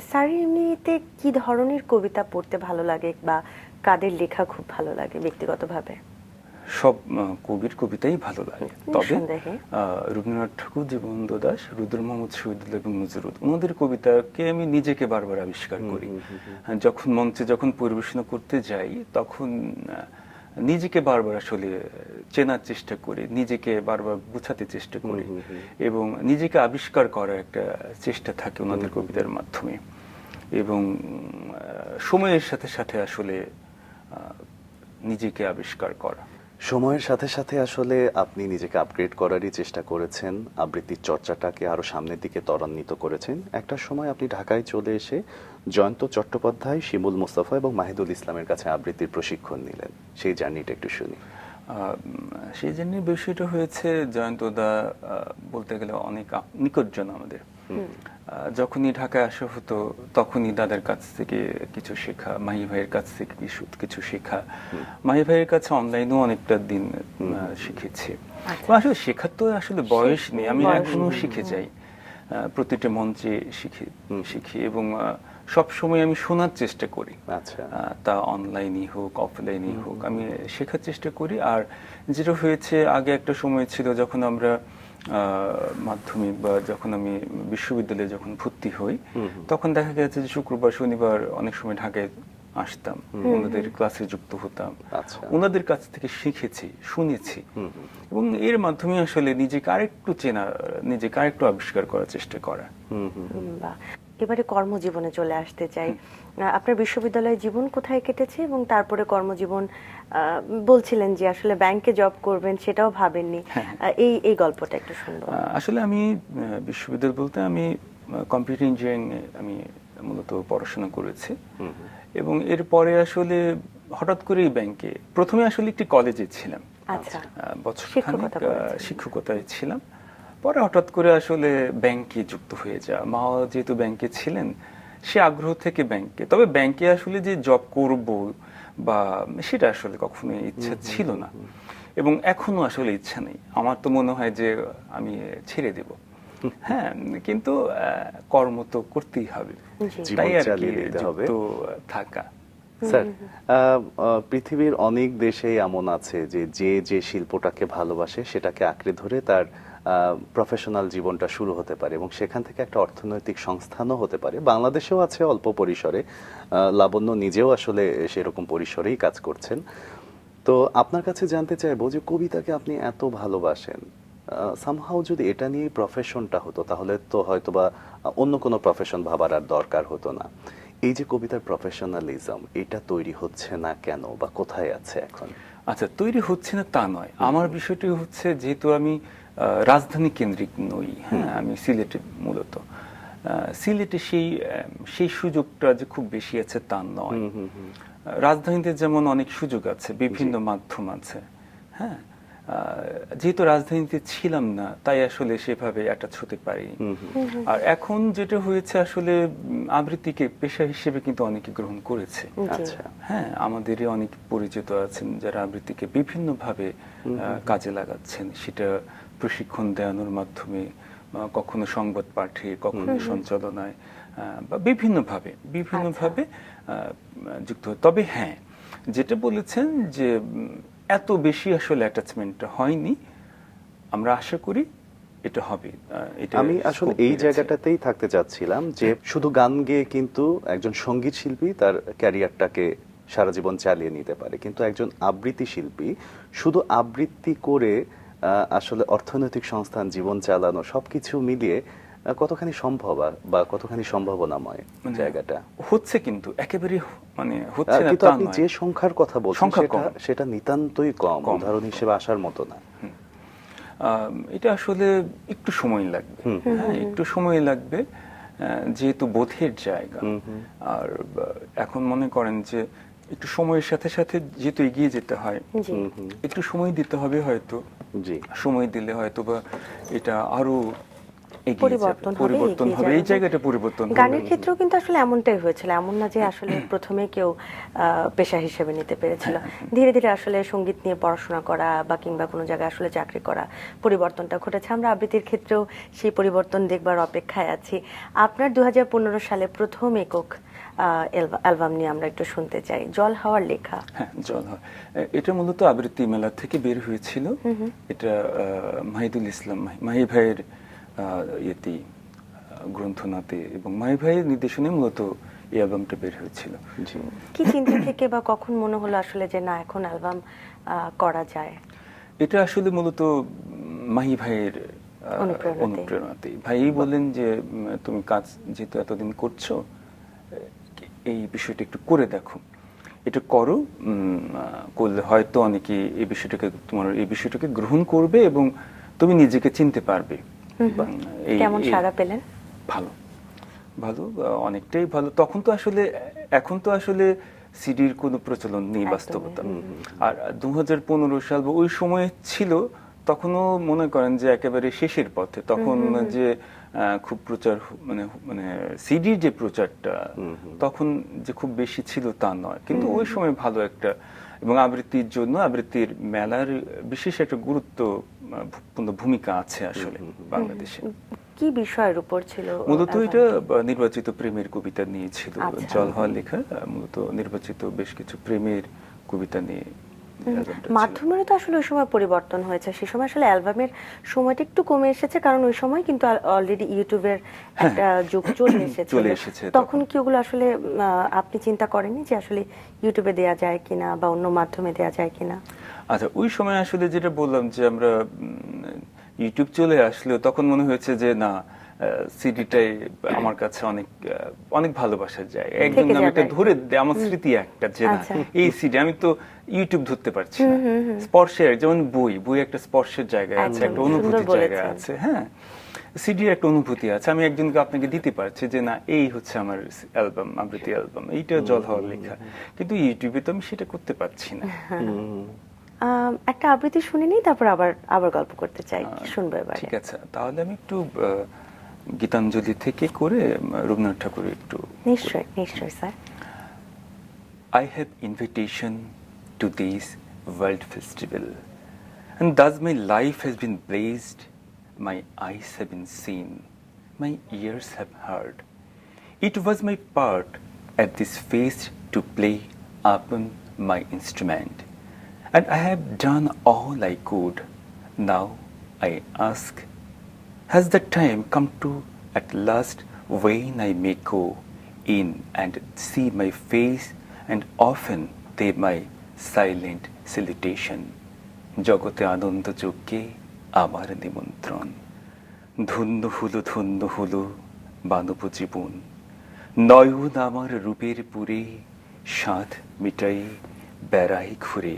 স্যার, এমনিতে কি ধরনের কবিতা পড়তে ভালো লাগে বা কাদের লেখা খুব ভালো লাগে ব্যক্তিগতভাবে? সব কবির কবিতাই ভালো লাগে, তবে রবীন্দ্রনাথ ঠাকুর, জীবনানন্দ দাশ, রুদ্র মোহাম্মদ শহীদুল্লাহ এবং নজরুল, ওনাদের কবিতাকে আমি নিজেকে বারবার আবিষ্কার করি। যখন মঞ্চে পরিবেশনা করতে যাই, তখন নিজেকে বারবার আসলে চেনার চেষ্টা করি, নিজেকে বারবার বুঝাতে চেষ্টা করি এবং নিজেকে আবিষ্কার করার একটা চেষ্টা থাকে ওনাদের কবিতার মাধ্যমে। এবং সময়ের সাথে সাথে আসলে নিজেকে আবিষ্কার করা। সময়ের সাথে সাথে আসলে আপনি নিজেকে আপগ্রেড করারই চেষ্টা করেছেন, আবৃত্তির চর্চাটাকে আরো সামনের দিকে ত্বরান্বিত করেছেন। একটা সময় আপনি ঢাকায় চলে এসে জয়ন্ত চট্টোপাধ্যায়, শিমুল মোস্তফা এবং মাহিদুল ইসলামের কাছে আবৃত্তির প্রশিক্ষণ নিলেন, সেই জার্নিটা একটু শুনি। সেই জন্য বিষয়টা হয়েছে জয়ন্তদা বলতে গেলে অনেক নিকটজন আমাদের। যখনই ঢাকায় আসা হতো তখনই দাদার কাছ থেকে কিছু শেখা, মাহি ভাইয়ের কাছ থেকে কিছু শেখা, মাহি ভাইয়ের কাছে অনলাইনেও অনেকটা দিন শিখেছি। আসলে শেখার তো আসলে বয়স নেই, আমি এখনো শিখে যাই, প্রতিটা মঞ্চে শিখি এবং সব সময় আমি শোনার চেষ্টা করি। আচ্ছা, তা অনলাইনই হোক অফলাইনই হোক আমি শেখার চেষ্টা করি। আর যেটা হয়েছে, আগে একটা সময় ছিল যখন আমরা মাধ্যমিক বা যখন আমি বিশ্ববিদ্যালয়ে যখন ভর্তি হই, তখন দেখা গেছে যে শুক্রবার শনিবার অনেক সময় ঢাকায় আসতাম, ওনাদের ক্লাসে যুক্ত হতাম, ওনাদের কাছ থেকে শিখেছি, শুনেছি এবং এর মাধ্যমে আসলে নিজেকে আরেকটু চেনা, নিজেকে আরেকটু আবিষ্কার করার চেষ্টা করা। এবারে কর্মজীবনে চলে আসতে চাই। আপনার বিশ্ববিদ্যালয় জীবন কোথায় কেটেছে এবং তারপরে কর্মজীবন, বলছিলেন যে আসলে ব্যাংকে জব করবেন, সেটাও ভাবেননি, এই গল্পটা একটু শুনবো। আসলে আমি বিশ্ববিদ্যালয় বলতে আমি কম্পিউটার ইঞ্জিনিয়ারিং আমি মূলত পড়াশোনা করেছি এবং এরপরে আসলে হঠাৎ করেই ব্যাংকে, প্রথমে আসলে একটি কলেজে ছিলাম, বছরখানেক শিক্ষকতায় ছিলাম, পরে হঠাৎ করে আসলে ব্যাংকে যুক্ত হয়ে যাওয়া। মা যেহেতু ব্যাংকে ছিলেন, সে আগ্রহ থেকে ব্যাংকে, তবে ব্যাংকে আসলে যে জব করব বা সেটা আসলে কখনো ইচ্ছা ছিল না এবং এখনো আসলে ইচ্ছা নেই। আমার তো মনে হয় যে আমি ছেড়ে দেব, হ্যাঁ, কিন্তু কর্ম তো করতেই হবে, তাই আর কি যুক্ত থাকা। স্যার, পৃথিবীর অনেক দেশেই এমন আছে যে যে শিল্পটাকে ভালোবাসে সেটাকে আঁকড়ে ধরে তার প্রফেশনাল জীবনটা শুরু হতে পারে এবং সেখান থেকে একটা অর্থনৈতিক সংস্থানও হতে পারে। বাংলাদেশেও আছে অল্প পরিসরে, লাবণ্য নিজেও আসলে সেরকম পরিসরেই কাজ করছেন। তো আপনার কাছে জানতে চাইবো যে কবিতাকে আপনি এত ভালোবাসেন, সামহাও যদি এটা নিয়ে প্রফেশনটা হতো তাহলে তো হয়তোবা অন্য কোনো প্রফেশন ভাবার আর দরকার হতো না। এই যে কবিতার প্রফেশনালিজম, এটা তৈরি হচ্ছে না কেন বা কোথায় আছে এখন? আচ্ছা, তৈরি হচ্ছে না তা নয়, আমার বিষয়টি হচ্ছে যেহেতু আমি রাজধানী কেন্দ্রিক নই, হ্যাঁ, আমি সিলেটে মূলত, সিলেটে সেই সুযোগটা যে খুব বেশি আছে তা নয়। রাজধানীতে যেমন অনেক সুযোগ আছে, বিভিন্ন মাধ্যম আছে, হ্যাঁ, যেহেতু রাজধানীতে ছিলাম না তাই আসলে সেভাবে অ্যাটাচ হতে পারিনি। আর এখন যেটা হয়েছে, আসলে আবৃত্তিকে পেশা হিসেবে কিন্তু অনেকে গ্রহণ করেছে। হ্যাঁ, আমাদেরই অনেক পরিচিত আছেন যারা আবৃত্তিকে বিভিন্নভাবে কাজে লাগাচ্ছেন, সেটা প্রশিক্ষণ দেওয়ানোর মাধ্যমে, কখনো সংবাদ পাঠে, কখনো সঞ্চালনায়, বা বিভিন্নভাবে যুক্ত। তবে হ্যাঁ, যেটা বলেছেন যে এত বেশি আসলে অ্যাটাচমেন্টটা হয়নি, আমরা আশা করি এটা হবে। আমি আসলে এই জায়গাটাতেই থাকতে চাচ্ছিলাম যে শুধু গান গেয়ে কিন্তু একজন সঙ্গীত শিল্পী তার ক্যারিয়ারটাকে সারা জীবন চালিয়ে নিতে পারে, কিন্তু একজন আবৃত্তি শিল্পী শুধু আবৃত্তি করে আসলে অর্থনৈতিক সংস্থান, জীবন চালানো, সবকিছু মিলিয়ে কতখানি সম্ভব বা কতখানি সম্ভাবনাময় জায়গাটা হচ্ছে, কিন্তু একেবারে মানে হচ্ছে না। কিন্তু আপনি যে সংখ্যার কথা বলছেন সেটা নিতান্তই কম, উদাহরণ হিসেবে আসার মতো না। এটা আসলে একটু সময় লাগবে, একটু সময় লাগবে, যেহেতু বোধের জায়গা। আর এখন মনে করেন যে একটু সময়ের সাথে সাথে যেহেতু এগিয়ে যেতে হয়, একটু সময় দিতে হবে, হয়তো সময় দিলে হয়তো বা এটা আরো পরিবর্তন হবে, এই জায়গাটা পরিবর্তন হবে। গানের ক্ষেত্রেও কিন্তু আসলে এমনটাই হয়েছিল, এমন না যে আসলে প্রথমে কেউ পেশা হিসেবে নিতে পেরেছিল। ধীরে ধীরে আসলে সঙ্গীত নিয়ে পড়াশোনা করা বা কিংবা কোনো জায়গায় আসলে চাকরি করা, পরিবর্তনটা ঘটেছে। আমরা আবৃত্তির ক্ষেত্রেও সেই পরিবর্তন দেখবার অপেক্ষায় আছি। আপনার 2015 সালে প্রথম একক অ্যালবাম নিয়ে আমরা একটু শুনতে চাই, জল হাওয়ার লেখা। হ্যাঁ, জল হাওয়া, এটা মূলত আবৃত্তি মেলা থেকে বের হয়েছিল। এটা মাহিদুল ইসলাম মাহি ভাইয়ের গ্রন্থনাতে এবং মাহি ভাইয়ের নির্দেশনে মূলত এই অ্যালবামটা বের হয়েছিল। কি চিন্তা থেকে বা কখন মনে হলো আসলে যে না, এখন অ্যালবাম করা যায়? এটা আসলে মূলত মাহি ভাইয়ের অনুপ্রেরণাতে। ভাই বললেন যে তুমি কাজ যেহেতু এতদিন করছো, এই বিষয়টা একটু করে দেখো, এটা করো, করলে হয়তো অনেকে এই বিষয়টাকে গ্রহণ করবে এবং তুমি নিজেকে চিনতে পারবে। কেমন সাড়া পেলেন? ভালো, অনেকটাই ভালো। তখন তো আসলে, এখন তো আসলে সিডির কোনো প্রচলন নেই একদমই। বাস্তবতা। আর 2015 সাল বা ওই সময়ে ছিল, তখনও মনে করেন যে একেবারে শেষের পথে, তখন যে খুব প্রচার মানে মানে সিডির যে প্রচারটা তখন যে খুব বেশি ছিল তা নয়, কিন্তু ওই সময় ভালো একটা, এবং আবৃত্তির জন্য আবৃত্তির মেলার বিশেষ একটা গুরুত্বপূর্ণ ভূমিকা আছে আসলে বাংলাদেশে। কি বিষয়ের উপর ছিল মূলত এটা অ্যালবামটি? নির্বাচিত প্রেমের কবিতা নিয়ে ছিল, আচ্ছা। জল হওয়ার লেখা মূলত নির্বাচিত বেশ কিছু প্রেমের কবিতা নিয়ে অ্যালবামটা ছিল। মাধ্যমেরও তো আসলে ওই সময় পরিবর্তন হয়েছে, সে সময় আসলে অ্যালবামের সময়টা একটু কমে এসেছে, কারণ ওই সময় কিন্তু অলরেডি ইউটিউবের একটা যুগ চলে এসেছে। চলে এসেছে তখন কি ওগুলো আসলে আপনি চিন্তা করেননি যে আসলে ইউটিউবে দেয়া যায় কিনা বা অন্য মাধ্যমে দেয়া যায় কিনা? আচ্ছা, ওই সময় আসলে যেটা বললাম যে আমরা ইউটিউব চলে আসলেও তখন মনে হয়েছে যে না, সিডিটাই আমার কাছে অনেক অনেক ভালোবাসার জায়গা। একদম থেকে আমি একটা যাবে। ধরে আমার স্মৃতি একটা যে না, আচ্ছা। এই সিডি আমি তো ইউটিউব ধরতে পারছি না। স্পর্শের, যেমন বই একটা স্পর্শের জায়গা আছে, একদম, একটা সুন্দর অনুভূতির জায়গা বলেছেন। আছে। হ্যাঁ, সিডির একটা অনুভূতি আছে। আমি একজনকে আপনাকে দিতে পারছি যে না, এই হচ্ছে আমার অ্যালবাম, আবৃত্তি অ্যালবাম, এইটা জল হওয়ার লেখা। কিন্তু ইউটিউবে তো আমি সেটা করতে পারছি না। একটা আবৃত্তি শুনে নিই, তারপর আবার আবার গল্প করতে চাই, শুনবো এবারে। ঠিক আছে, তাহলে আমি একটু গীতাঞ্জলি থেকে করে রবীন্দ্রনাথ ঠাকুরের একটু। নিশ্চয়ই নিশ্চয়ই sir. I have invitation to this world festival, and thus my life has been blessed, my eyes have been seen, my ears have heard. It was my part at this feast to play upon my instrument, and I have done all I could. Now I ask, has the time come to at last when I may go in and see my face and often they my silent salutation? জগতে আনন্দ যজ্ঞে আমার নিমন্ত্রণ, ধন্য হলো মানব জীবন, নয়ন আমার রূপের পুরে সাধ মিটাই বেড়াই ঘুরে,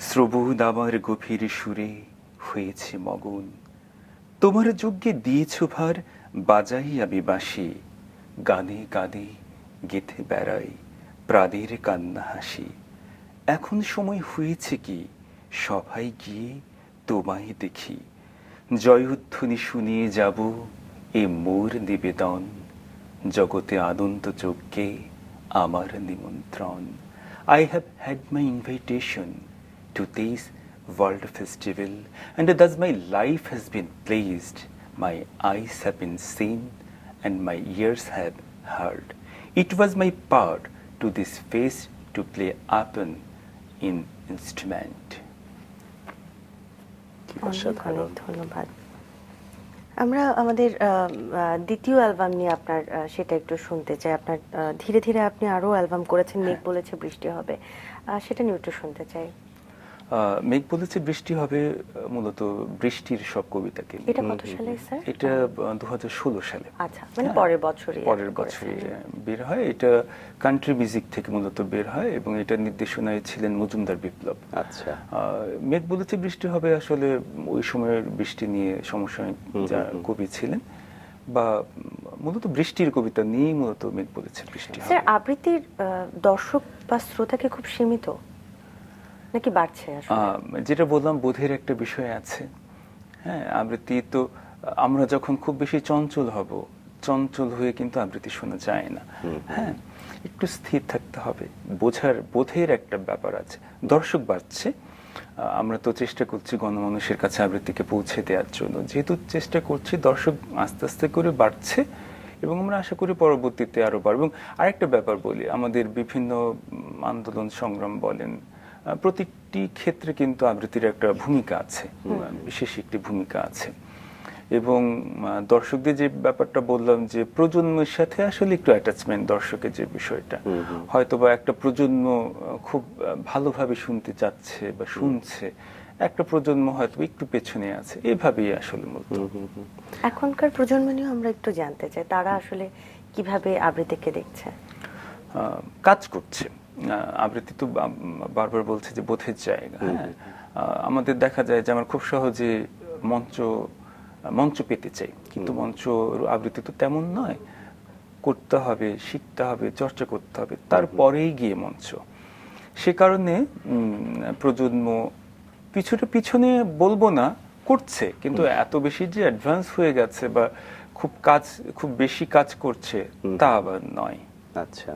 শ্রবণ আমার গভীর সুরে হয়েছে মগন। তোমার যজ্ঞে দিয়েছ ভার, বাজাই আমি বাঁশি, গানে গানে গেথে বেড়াই প্রাণের কান্না হাসি। এখন সময় হয়েছে কি সভায় গিয়ে তোমায় দেখি, জয়ধ্বনি শুনিয়ে যাব এ মোর নিবেদন, জগতে আনন্দ যজ্ঞে আমার নিমন্ত্রণ। I have had my invitation to this world festival, and thus my life has been blessed, my eyes have been seen, and my ears have heard. It was my part to this feast to play upon in instrument. অনেক অসাধারণ। অনেক ধন্যবাদ। আমরা আমাদের দ্বিতীয় album নিয়ে আপনার সেটা একটু শুনতে চাই। আপনার ধীরে ধীরে আপনি আরো অ্যালবাম করেছেন, মেঘ বলেছে বৃষ্টি হবে, সেটা নিয়ে একটু শুনতে চাই। মেঘ বলেছে বৃষ্টি হবে মূলত বৃষ্টির সব কবিতাকে নিয়ে। এটা কত সালে স্যার? এটা 2016 সালে। আচ্ছা, মানে পরের বছরই পরের বছরই বের হয়। এটা কান্ট্রি মিউজিক থেকে মূলত বের হয় এবং এটা নির্দেশনায় ছিলেন মজুমদার বিপ্লব। আচ্ছা। মেঘ বলেছে বৃষ্টি হবে আসলে ওই সময়ের বৃষ্টি নিয়ে সমসাময়িক যা কবি ছিলেন, বা মূলত বৃষ্টির কবিতা নিয়েই মূলত মেঘ বলেছে বৃষ্টি হবে। স্যার, আবৃত্তির দর্শক বা শ্রোতাকে খুব সীমিত নাকি বাড়ছে আসলে? যেটা বললাম, বোধের একটা বিষয় আছে। হ্যাঁ, আবৃত্তি তো আমরা যখন খুব বেশি চঞ্চল হব, চঞ্চল হয়ে কিন্তু আবৃত্তি শোনা যায় না। হ্যাঁ, একটু স্থির থাকতে হবে, বোধের একটা ব্যাপার আছে। দর্শক বাড়ছে, আমরা তো চেষ্টা করছি গণমানুষের কাছে আবৃত্তিকে পৌঁছে দেওয়ার জন্য। যেহেতু চেষ্টা করছি, দর্শক আস্তে আস্তে করে বাড়ছে এবং আমরা আশা করি পরবর্তীতে আরো বাড়বে। এবং আরেকটা ব্যাপার বলি, আমাদের বিভিন্ন আন্দোলন সংগ্রাম বলেন, প্রতিটি ক্ষেত্রে কিন্তু আবৃত্তির একটা ভূমিকা আছে, বিশেষ একটি ভূমিকা আছে। এবং দর্শকদের যে ব্যাপারটা বললাম যে প্রজন্মের সাথে আসলে একটু অ্যাটাচমেন্ট, দর্শকের যে বিষয়টা, হয়তোবা একটা প্রজন্ম খুব ভালোভাবে শুনতে চাচ্ছে বা শুনছে, একটা প্রজন্ম হয়তো একটু পেছনে আছে, এভাবেই আসলে মূলত। এখনকার প্রজন্ম নিয়ে আমরা একটু জানতে চাই, তারা আসলে কিভাবে আবৃত্তিকে দেখছে? কাজ করছে। আবৃত্তি তো বারবার বলছে যে বোধের জায়গা। হ্যাঁ, আমাদের দেখা যায় যে আমরা খুব সহজে মঞ্চ পেতে চাই, কিন্তু মঞ্চ আবৃত্তি তো তেমন নয়। করতে হবে, শিখতে হবে, চর্চা করতে হবে, তারপরেই গিয়ে মঞ্চ। সে কারণে প্রজন্ম পিছনে বলবো না, করছে, কিন্তু এত বেশি যে অ্যাডভান্স হয়ে গেছে বা খুব বেশি কাজ করছে তা আবার নয়। আচ্ছা,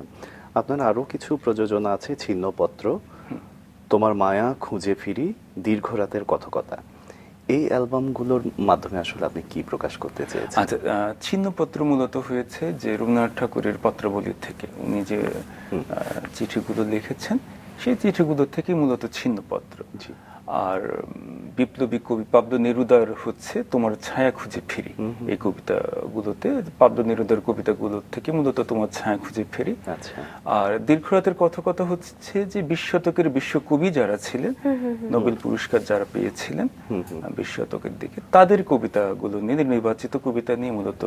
আপনার আরো কিছু প্রযোজনা আছে, ছিন্নপত্র, তোমার মায়া, খুঁজে ফিরি, দীর্ঘ রাতের কথকতা। এই অ্যালবামগুলোর মাধ্যমে আসলে আপনি কি প্রকাশ করতে চেয়েছেন? আচ্ছা, ছিন্নপত্র মূলত হয়েছে যে রবীন্দ্রনাথ ঠাকুরের পত্রাবলী থেকে উনি যে চিঠিগুলো লিখেছেন, সেই চিঠিগুলো থেকে মূলত ছিন্নপত্র। জি। আর বিপ্লবী কবি পাবলো নেরুদার হচ্ছে তোমার ছায়া খুঁজে ফিরি। এই কবিতাগুলোতে পাবলো নেরুদার কবিতাগুলো থেকে মূলত তোমার ছায়া খুঁজে ফিরি। আচ্ছা। আর দীর্ঘ রাতের কথা হচ্ছে যে 20 শতকের বিশ্বকবি যারা ছিলেন, নোবেল পুরস্কার যারা পেয়েছিলেন 20 শতকের দিকে, তাদের কবিতাগুলো নিয়ে, নির্বাচিত কবিতা নিয়ে মূলত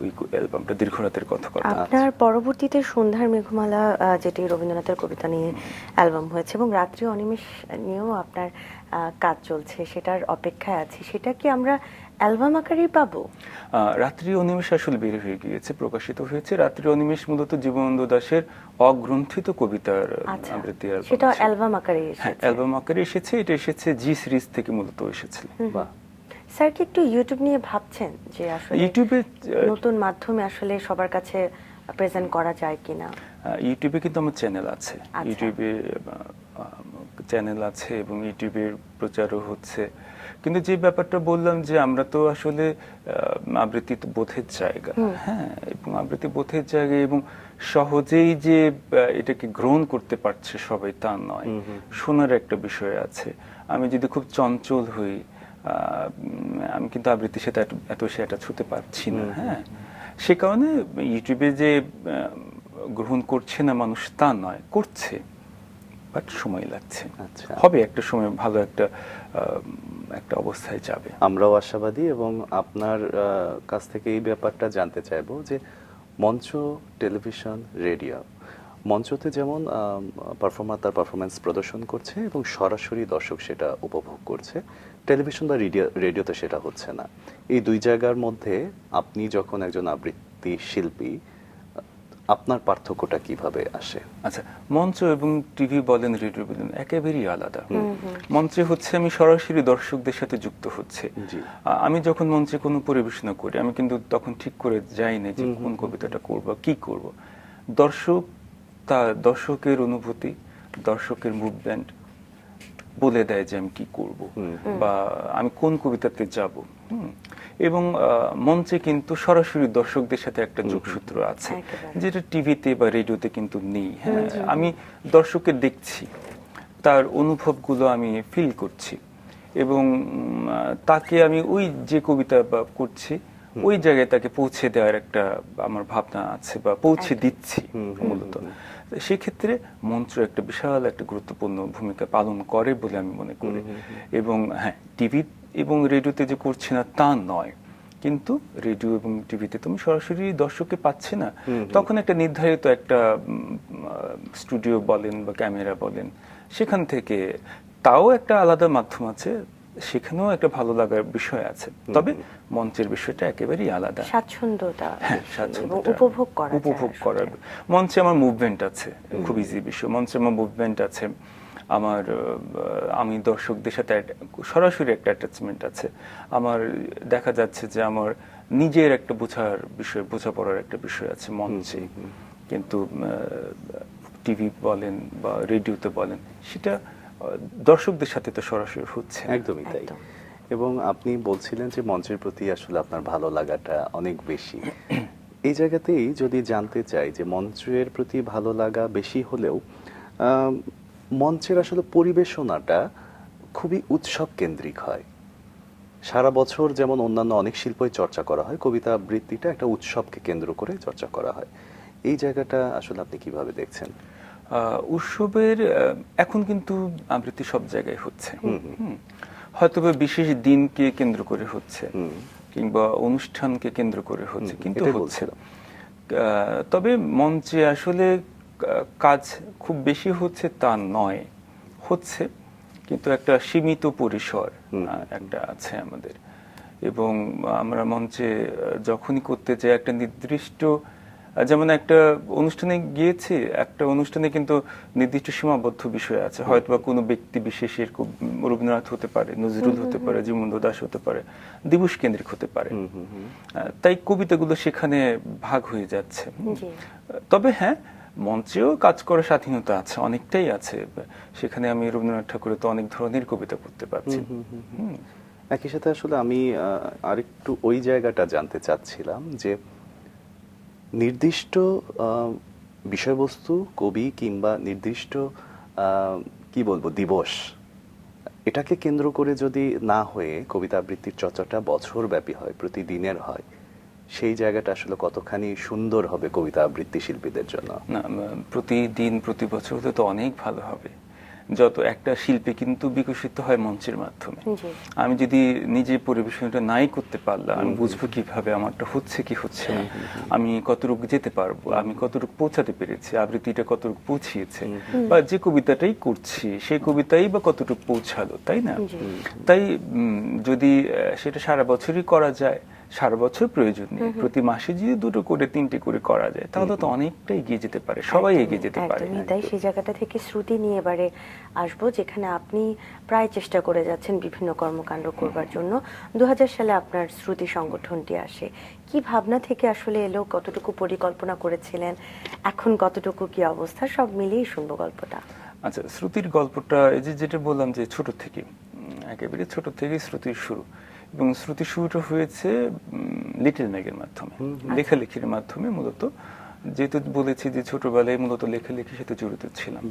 ওই অ্যালবামটা দীর্ঘ রাতের কথা। আপনার পরবর্তীতে সন্ধ্যার মেঘমালা, যেটি রবীন্দ্রনাথের কবিতা নিয়ে অ্যালবাম হয়েছে, এবং রাত্রি অনিমেষ নিয়েও আপনার কাজ চলছে, সেটার অপেক্ষায় আছি। সেটা কি আমরা অ্যালবাম আকারেই পাবো? রাত্রি অনিমেষ আসলে বের হয়ে গিয়েছে, প্রকাশিত হয়েছে। রাত্রি অনিমেষ মূলত জীবনানন্দ দাশের অগ্রন্থিত কবিতার আবৃত্তি অ্যালবাম। সেটা অ্যালবাম আকারে এসেছে? হ্যাঁ, অ্যালবাম আকারে এসেছে। এটা এসেছে জি সিরিজ থেকে মূলত এসেছে। বাহ। স্যার কি একটু ইউটিউব নিয়ে ভাবছেন যে আসলে ইউটিউবে নতুন মাধ্যমে আসলে সবার কাছে প্রেজেন্ট করা যায় কিনা? ইউটিউবে কিন্তু আমার চ্যানেল আছে, ইউটিউবে চ্যানেল আছে এবং ইউটিউবের প্রচারও হচ্ছে। কিন্তু যে ব্যাপারটা বললাম যে আমরা তো আসলে আবৃত্তি তো বোধের জায়গা, হ্যাঁ, এবং আবৃত্তি বোধের জায়গা, এবং সহজেই যে এটাকে গ্রহণ করতে পারছে সবাই তা নয়। শোনার একটা বিষয় আছে। আমি যদি খুব চঞ্চল হই, আমি কিন্তু আবৃত্তির সাথে এত সে অ্যাটাচ হতে পারছি না। হ্যাঁ, সে কারণে ইউটিউবে যে গ্রহণ করছে না মানুষ তা নয়, করছে, বাট সময় লাগছে। আচ্ছা। হবে একটা সময়, ভালো একটা অবস্থায় যাবে। আমরাও আশাবাদী, এবং আপনার কাছ থেকে এই ব্যাপারটা জানতে চাইবো যে মঞ্চ, টেলিভিশন, রেডিও, মঞ্চতে যেমন পারফর্মার তার পারফরমেন্স প্রদর্শন করছে এবং সরাসরি দর্শক সেটা উপভোগ করছে, টেলিভিশন বা রেডিওতে সেটা হচ্ছে না। এই দুই জায়গার মধ্যে আপনি যখন একজন আবৃত্তি শিল্পী, আপনার পার্থক্যটা কিভাবে আসে? আচ্ছা, মঞ্চ এবং টিভি বলেন, রেডিও বলেন, একেবারেই আলাদা। মঞ্চে হচ্ছে আমি সরাসরি দর্শকদের সাথে যুক্ত হচ্ছে। আমি যখন মঞ্চে কোনো পরিবেশনা করি, আমি কিন্তু তখন ঠিক করে যাই না যে কোন কবিতাটা করব, কি করব। দর্শকের অনুভূতি, দর্শকের মুভমেন্ট বলে দেয় যে আমি কি করব বা আমি কোন কবিতাতে যাব। এবং মঞ্চে কিন্তু সরাসরি দর্শকদের সাথে একটা যোগসূত্র আছে, যেটা টিভিতে বা রেডিওতে কিন্তু নেই। হ্যাঁ, আমি দর্শককে দেখছি, তার অনুভবগুলো আমি ফিল করছি, এবং তাকে আমি ওই যে কবিতা করছি ওই জায়গায় তাকে পৌঁছে দেওয়ার একটা আমার ভাবনা আছে, বা পৌঁছে দিচ্ছি মূলত। সেক্ষেত্রে মঞ্চ একটা বিশাল একটা গুরুত্বপূর্ণ ভূমিকা পালন করে বলে আমি মনে করি। এবং হ্যাঁ, টিভি এবং রেডিওতে যে করছি না তা নয়, কিন্তু রেডিও এবং টিভিতে তুমি সরাসরি দর্শককে পাচ্ছে না, তখন একটা নির্ধারিত একটা স্টুডিও বলেন বা ক্যামেরা বলেন, সেখান থেকে তাও একটা আলাদা মাধ্যম আছে, সেখানেও একটা ভালো লাগার বিষয় আছে। তবে মঞ্চের বিষয়টা একেবারেই আলাদা। স্বাচ্ছন্দ্যতা, হ্যাঁ, উপভোগ করার। মঞ্চে আমার মুভমেন্ট আছে, খুব ইজি বিষয়। মঞ্চে আমার মুভমেন্ট আছে, আমি দর্শকদের সাথে সরাসরি একটা অ্যাটাচমেন্ট আছে। আমার দেখা যাচ্ছে যে আমার নিজের একটা বোঝাপড়ার একটা বিষয় আছে মঞ্চে, কিন্তু টিভি বলেন বা রেডিওতে বলেন, সেটা দর্শকদের সাথে তো সরাসরি হচ্ছে। একদমই তাই। এবং আপনি বলছিলেন যে মঞ্চের প্রতি আসলে আপনার ভালো লাগাটা অনেক বেশি। এই জায়গাতেই যদি জানতে চাই যে মঞ্চের প্রতি ভালো লাগা বেশি হলেও মঞ্চের আসলে পরিবেশনাটা খুবই উৎসব কেন্দ্রিক হয়। সারা বছর যেমন অন্যান্য অনেক শিল্পই চর্চা করা হয়, কবিতা আবৃত্তিটা একটা উৎসবকে কেন্দ্র করে চর্চা করা হয়। এই জায়গাটা আসলে আপনি কিভাবে দেখছেন? উৎসবের এখন কিন্তু আবৃত্তি সব জায়গায় হচ্ছে, হয়তো বিশেষ দিনকে কেন্দ্র করে হচ্ছে কিংবা অনুষ্ঠানকে কেন্দ্র করে হচ্ছে, কিন্তু হচ্ছে। তবে মঞ্চে আসলে কাজ খুব বেশি হচ্ছে তা নয়, হচ্ছে, কিন্তু একটা সীমিত পরিসর একটা আছে আমাদের। এবং আমরা মঞ্চে যখনই করতে যাই একটা নির্দিষ্ট যেমন একটা অনুষ্ঠানে গিয়েছি, একটা অনুষ্ঠানে কিন্তু নির্দিষ্ট সীমাবদ্ধ বিষয় আছে, হয়তো বা কোনো ব্যক্তি বিশেষের, রবীন্দ্রনাথ হতে পারে, নজরুল হতে পারে, জীবনানন্দ দাশ হতে পারে, দিবস কেন্দ্রিক হতে পারে। তাই কবিতাগুলো সেখানে ভাগ হয়ে যাচ্ছে। তবে হ্যাঁ, মঞ্চেও কাজ করার স্বাধীনতা আছে, অনেকটাই আছে। সেখানে আমি রবীন্দ্রনাথ ঠাকুরের তো অনেক ধরনের কবিতা পড়তে পারছি। একই সাথে আসলে আমি আরেকটু ওই জায়গাটা জানতে চাচ্ছিলাম যে নির্দিষ্ট বিষয়বস্তু, কবি কিংবা নির্দিষ্ট কি বলবো দিবস, এটাকে কেন্দ্র করে যদি না হয়ে কবিতা আবৃত্তির চর্চাটা বছর ব্যাপী হয়, প্রতিদিনের হয়, সেই জায়গাটা আসলে কতখানি সুন্দর হবে কবিতা আবৃত্তি শিল্পীদের জন্য? না, প্রতিদিন প্রতি বছর হলে তো অনেক ভালো হবে। যত একটা শিল্পী কিন্তু বিকশিত হয় মঞ্চের মাধ্যমে। আমি যদি নিজে পরিবেশনটা নাই করতে পারলাম, আমি বুঝবো কিভাবে আমারটা হচ্ছে কি হচ্ছে না, আমি কতটুকু যেতে পারবো, আমি কতটুকু পৌঁছাতে পেরেছি, আবৃত্তিটা কতটুকু পৌঁছিয়েছে, বা যে কবিতাটাই করছি সেই কবিতাই বা কতটুকু পৌঁছালো, তাই না? তাই যদি সেটা সারা বছরই করা যায়, সারা বছর প্রয়োজন নেই, প্রতি মাসে যদি 2টো করে 3টে করে করা যায় তাহলে তো অনেকটা এগিয়ে যেতে পারে, সবাই এগিয়ে যেতে পারে। তাই সেই জায়গাটা থেকে শ্রুতি নিয়ে এবারে আসবো, যেখানে আপনি প্রায় চেষ্টা করে যাচ্ছেন বিভিন্ন কর্মকাণ্ড করবার জন্য। 2000 সালে আপনার শ্রুতি সংগঠনটি আসে। কি ভাবনা থেকে আসলে এলো, কতটুকু পরিকল্পনা করেছিলেন, এখন কতটুকু কি অবস্থা, সব মিলিয়ে শুনবো গল্পটা। আচ্ছা, শ্রুতির গল্পটা এই যে যেটা বললাম যে ছোট থেকে, একেবারে ছোট থেকেই শ্রুতির শুরু, এবং শ্রুতির শুরুটা হয়েছে লিটল ম্যাগের মাধ্যমে, লেখালেখির মাধ্যমে। মূলত যেহেতু বলেছি যে ছোটবেলায় মূলত লেখালেখির সাথে জড়িত ছিলাম,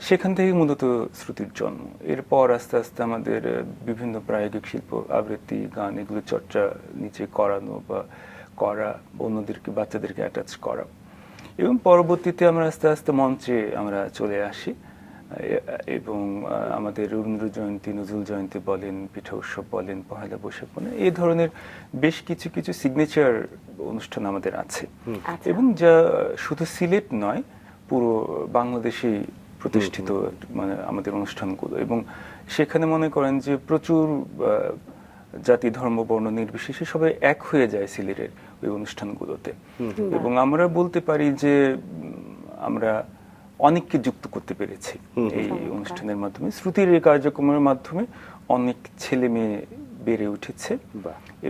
সেখান থেকে মূলত শ্রুতির জন্ম। এরপর আস্তে আস্তে আমাদের বিভিন্ন প্রায়োগিক শিল্প, আবৃত্তি, গান, এগুলো চর্চা নিচে করানো বা করা, অন্যদেরকে, বাচ্চাদেরকে অ্যাটাচ করা, এবং পরবর্তীতে আমরা আস্তে আস্তে মঞ্চে আমরা চলে আসি। এবং আমাদের রবীন্দ্র জয়ন্তী, নজরুল জয়ন্তী বলেন, পিঠা উৎসব বলেন, পহেলা বৈশাখ বলেন, এই ধরনের বেশ কিছু কিছু সিগনেচার অনুষ্ঠান আমাদের আছে। এবং যা শুধু সিলেট নয়, পুরো বাংলাদেশে প্রতিষ্ঠিত মানে আমাদের অনুষ্ঠানগুলো। এবং সেখানে মনে করেন যে প্রচুর জাতি, ধর্ম, বর্ণ নির্বিশেষে সবাই এক হয়ে যায় সিলেটের ওই অনুষ্ঠানগুলোতে। এবং আমরা বলতে পারি যে আমরা অনেককে যুক্ত করতে পেরেছি এই অনুষ্ঠানের মাধ্যমে। শ্রুতির এই কার্যক্রমের মাধ্যমে অনেক ছেলে মেয়ে বেড়ে উঠেছে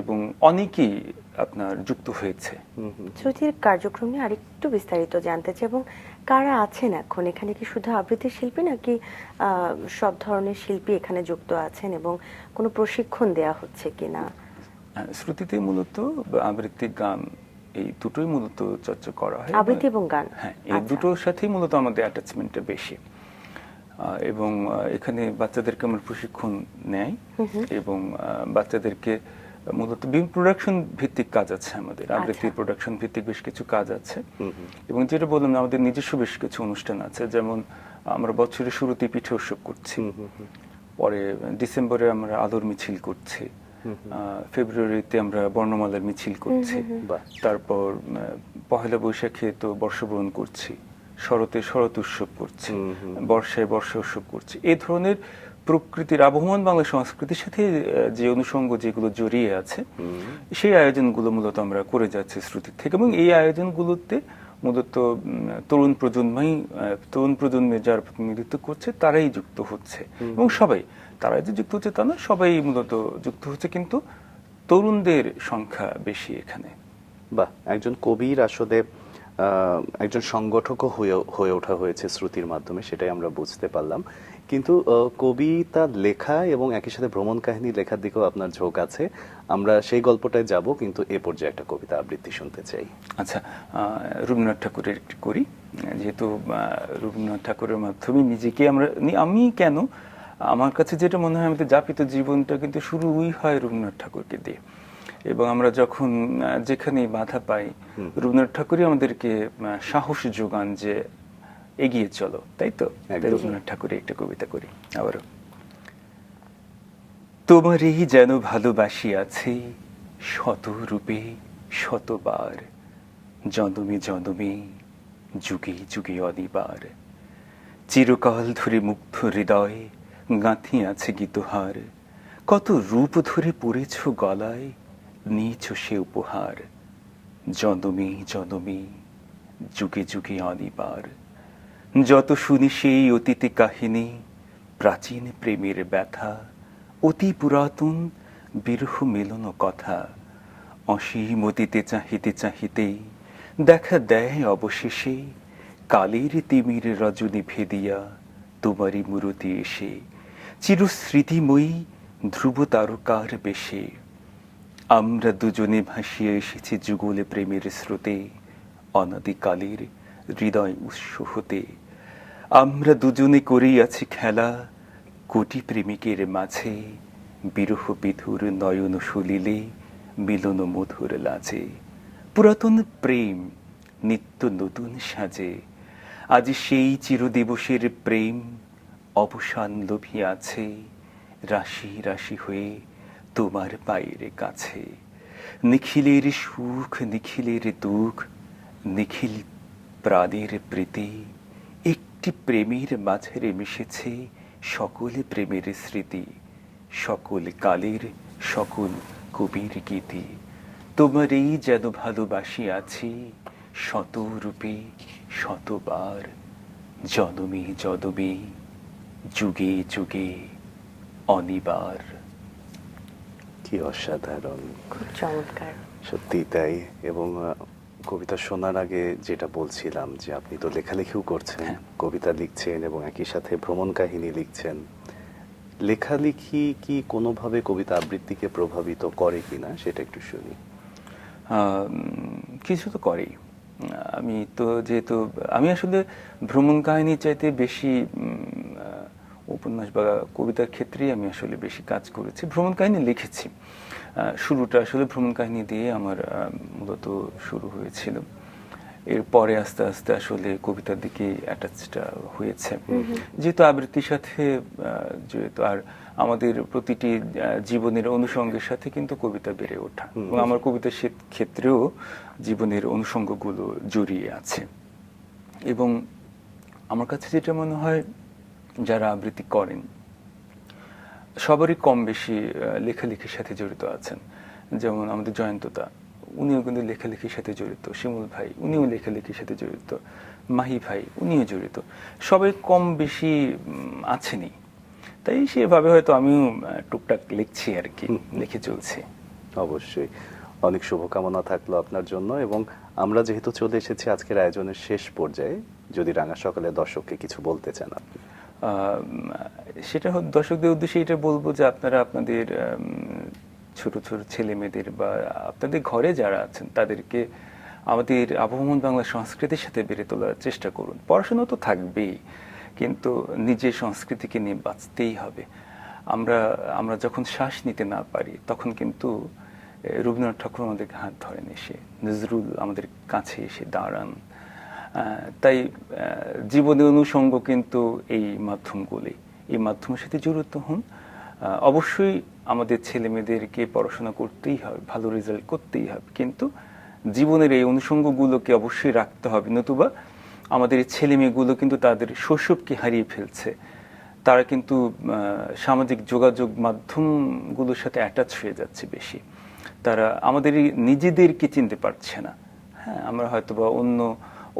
এবং অনেকেই আপনার যুক্ত হয়েছে। শ্রুতির কার্যক্রম নিয়ে আরেকটু বিস্তারিত জানতে চাই, এবং কারা আছেন এখন এখানে? কি শুধু আবৃত্তি শিল্পী, নাকি সব ধরনের শিল্পী এখানে যুক্ত আছেন, এবং কোনো প্রশিক্ষণ দেয়া হচ্ছে কিনা? শ্রুতিতে মূলত আবৃত্তি, গান, এই দুটোই মূলত চর্চা করা হয়। আবৃত্তি এবং গান, হ্যাঁ, এই দুটোর সাথেই মূলত আমাদের অ্যাটাচমেন্টটা বেশি। এবং এখানে বাচ্চাদেরকে আমরা প্রশিক্ষণ নেই, এবং বাচ্চাদেরকে মূলত প্রোডাকশন ভিত্তিক কাজ আছে আমাদের, আবৃত্তি প্রোডাকশন ভিত্তিক বেশ কিছু কাজ আছে। এবং যেটা বললাম, আমাদের নিজস্ব বেশ কিছু অনুষ্ঠান আছে, যেমন আমরা বছরের শুরুতে পিঠা উৎসব করছি, পরে ডিসেম্বরে আমরা আলোর মিছিল করছি, ফেব্রুয়ারিতে আমরা বর্ণমালার মিছিল করছি, তারপর পহেলা বৈশাখে তো বর্ষবরণ করছি, শরতে শরৎ উৎসব করছি, বর্ষায় বর্ষা উৎসব করছি। এই ধরনের প্রকৃতির, আবহমান বাংলা সংস্কৃতির সাথে যে অনুষঙ্গ যেগুলো জড়িয়ে আছে, সেই আয়োজনগুলো মূলত আমরা করে যাচ্ছি শ্রুতির থেকে। এবং এই আয়োজনগুলোতে মূলত তরুণ প্রজন্মে যারা প্রতিনিধিত্ব করছে তারাই যুক্ত হচ্ছে, এবং সবাই, তারাই যে যুক্ত হচ্ছে তা না, সবাই মূলত যুক্ত হচ্ছে, কিন্তু তরুণদের সংখ্যা বেশি এখানে। বাহ, একজন কবির আসলে একজন সংগঠকও হয়ে ওঠা হয়েছে শ্রুতির মাধ্যমে, সেটাই আমরা বুঝতে পারলাম। কিন্তু কবিতা লেখা এবং একই সাথে ভ্রমণ কাহিনী লেখার দিকেও আপনার ঝোঁক আছে, আমরা সেই গল্পটায় যাব, কিন্তু এ পর্যায়ে একটা কবিতা আবৃত্তি শুনতে চাই। আচ্ছা, রবীন্দ্রনাথ ঠাকুরের একটি করি, যেহেতু রবীন্দ্রনাথ ঠাকুরের মাধ্যমে নিজেকে আমি কেন, আমার কাছে যেটা মনে হয়, আমাদের যাপিত জীবনটা কিন্তু শুরুই হয় রবীন্দ্রনাথ ঠাকুরকে দিয়ে। এবং আমরা যখন যেখানে বাধা পাই, রবীন্দ্রনাথ ঠাকুরই আমাদেরকে সাহস যোগান যে এগিয়ে চলো, তাই তো? রবীন্দ্রনাথ ঠাকুরের একটা কবিতা করি আবারও। তোমারই যেন ভালোবাসি আছে শত রূপে শতবার, জনমে জনমে যুগে যুগে অনিবার, চিরকাল ধরে মুগ্ধ হৃদয়ে গাঁথি আছে গীতহার, কত রূপ ধরে পড়েছ গলায়, নিয়েছ সে উপহার, জনমে জনমে যুগে যুগে অনিবার। যত শুনি সেই অতীতে কাহিনী, প্রাচীন প্রেমের ব্যথা, অতি পুরাতন বিরহ মিলন কথা, অসীম অতীতে চাহিতে চাহিতে দেখা দেয় অবশেষে কালের তিমির রজনী ভেদিয়া তোমারই মূরতি এসে, চিরস্মৃতিময়ী ধ্রুব তারকার বেশে। আমরা দুজনে ভাসিয়ে এসেছি যুগলে প্রেমের স্রোতে, অনাদিকালের হৃদয় উৎস হতে। আমরা দুজনে করেই আছি খেলা কোটি প্রেমিকের মাঝে, বিরহ বিধুর নয়ন সলিলে মিলন মধুর লাজে। পুরাতন প্রেম নিত্য নতুন সাজে, আজ সেই চিরদিবসের প্রেম অবসান লোভিয়াছে, রাশি রাশি হয়ে তোমার পায়ের কাছে। নিখিলের সুখ নিখিলের দুঃখ, নিখিল প্রাণের প্রীতি, একটি প্রেমের মাঝে মিশেছে সকল প্রেমের স্মৃতি, সকল কালের সকল কবির গীতি। তোমারই যেন ভালোবাসি আছি শত রূপে শতবার, জনমে জনমে যুগে যুগে অনিবার। কি অসাধারণ, খুব চমৎকার। সত্যি তাই। এবং কবিতা শোনার আগে যেটা বলছিলাম যে আপনি তো লেখালেখিও করছেন, কবিতা লিখছেন এবং একই সাথে ভ্রমণ কাহিনী লিখছেন। লেখালেখি কি কোনোভাবে কবিতা আবৃত্তিকে প্রভাবিত করে কিনা সেটা একটু শুনি। কিছু তো করেই। আমি তো যেহেতু আমি আসলে ভ্রমণ কাহিনী চাইতে বেশি উপন্যাস বা কবিতার ক্ষেত্রেই আমি আসলে বেশি কাজ করেছি। ভ্রমণ কাহিনী লিখেছি, শুরুটা আসলে ভ্রমণ কাহিনী দিয়ে আমার মূলত শুরু হয়েছিল। এরপরে আস্তে আস্তে আসলে কবিতার দিকে অ্যাটাচটা হয়েছে, যেহেতু আবৃত্তির সাথে যেহেতু আর আমাদের প্রতিটি জীবনের অনুষঙ্গের সাথে কিন্তু কবিতা বেড়ে ওঠা, এবং আমার কবিতার ক্ষেত্রেও জীবনের অনুষঙ্গগুলো জড়িয়ে আছে। এবং আমার কাছে যেটা মনে হয়, যারা আবৃত্তি করেন সবারই কম বেশি লেখালেখির সাথে জড়িত আছেন। যেমন আমাদের জয়ন্তদা, উনিও কিন্তু লেখালেখির সাথে জড়িত, শিমুল ভাই উনিও লেখালেখির সাথে জড়িত, মাহি ভাই উনিও জড়িত, সবাই কম বেশি আছেনই। তাই সেভাবে হয়তো আমিও টুকটাক লিখছি আর কি, লিখে চলছি। অবশ্যই, অনেক শুভকামনা থাকলো আপনার জন্য। এবং আমরা যেহেতু চলে এসেছি আজকের আয়োজনের শেষ পর্যায়ে, যদি রাঙা সকালে দর্শককে কিছু বলতে চান আপনি। সেটা দর্শকদের উদ্দেশ্যে এটা বলবো যে আপনারা আপনাদের ছোট ছোট ছেলে মেয়েদের বা আপনাদের ঘরে যারা আছেন তাদেরকে আমাদের আবহমান বাংলা সংস্কৃতির সাথে বেড়ে তোলার চেষ্টা করুন। পড়াশোনা তো থাকবেই, কিন্তু নিজের সংস্কৃতিকে নিয়ে বাঁচতেই হবে। আমরা যখন শ্বাস নিতে না পারি তখন কিন্তু রবীন্দ্রনাথ ঠাকুর আমাদেরকে হাত ধরেন, এসে নজরুল আমাদের কাছে এসে দাঁড়ান। তাই জীবনের অনুষঙ্গ কিন্তু এই মাধ্যমগুলি, এই মাধ্যমের সাথে জড়িত হন। অবশ্যই আমাদের ছেলে মেয়েদেরকে পড়াশোনা করতেই হবে, ভালো রেজাল্ট করতেই হবে, কিন্তু জীবনের এই অনুষঙ্গগুলোকে অবশ্যই রাখতে হবে, নতুবা আমাদের এই ছেলে মেয়েগুলো কিন্তু তাদের শৈশবকে হারিয়ে ফেলছে। তারা কিন্তু সামাজিক যোগাযোগ মাধ্যমগুলোর সাথে অ্যাটাচ হয়ে যাচ্ছে বেশি। তারা আমাদের নিজেদেরকে চিনতে পারছে না। হ্যাঁ, আমরা হয়তো বা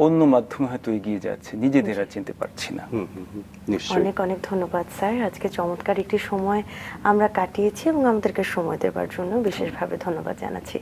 অন্য মাধ্যমে হয়তো এগিয়ে যাচ্ছে, নিজেদের আর চিনতে পারছি না। অনেক অনেক ধন্যবাদ স্যার, আজকে চমৎকার একটি সময় আমরা কাটিয়েছি এবং আমাদেরকে সময় দেওয়ার জন্য বিশেষভাবে ধন্যবাদ জানাচ্ছি।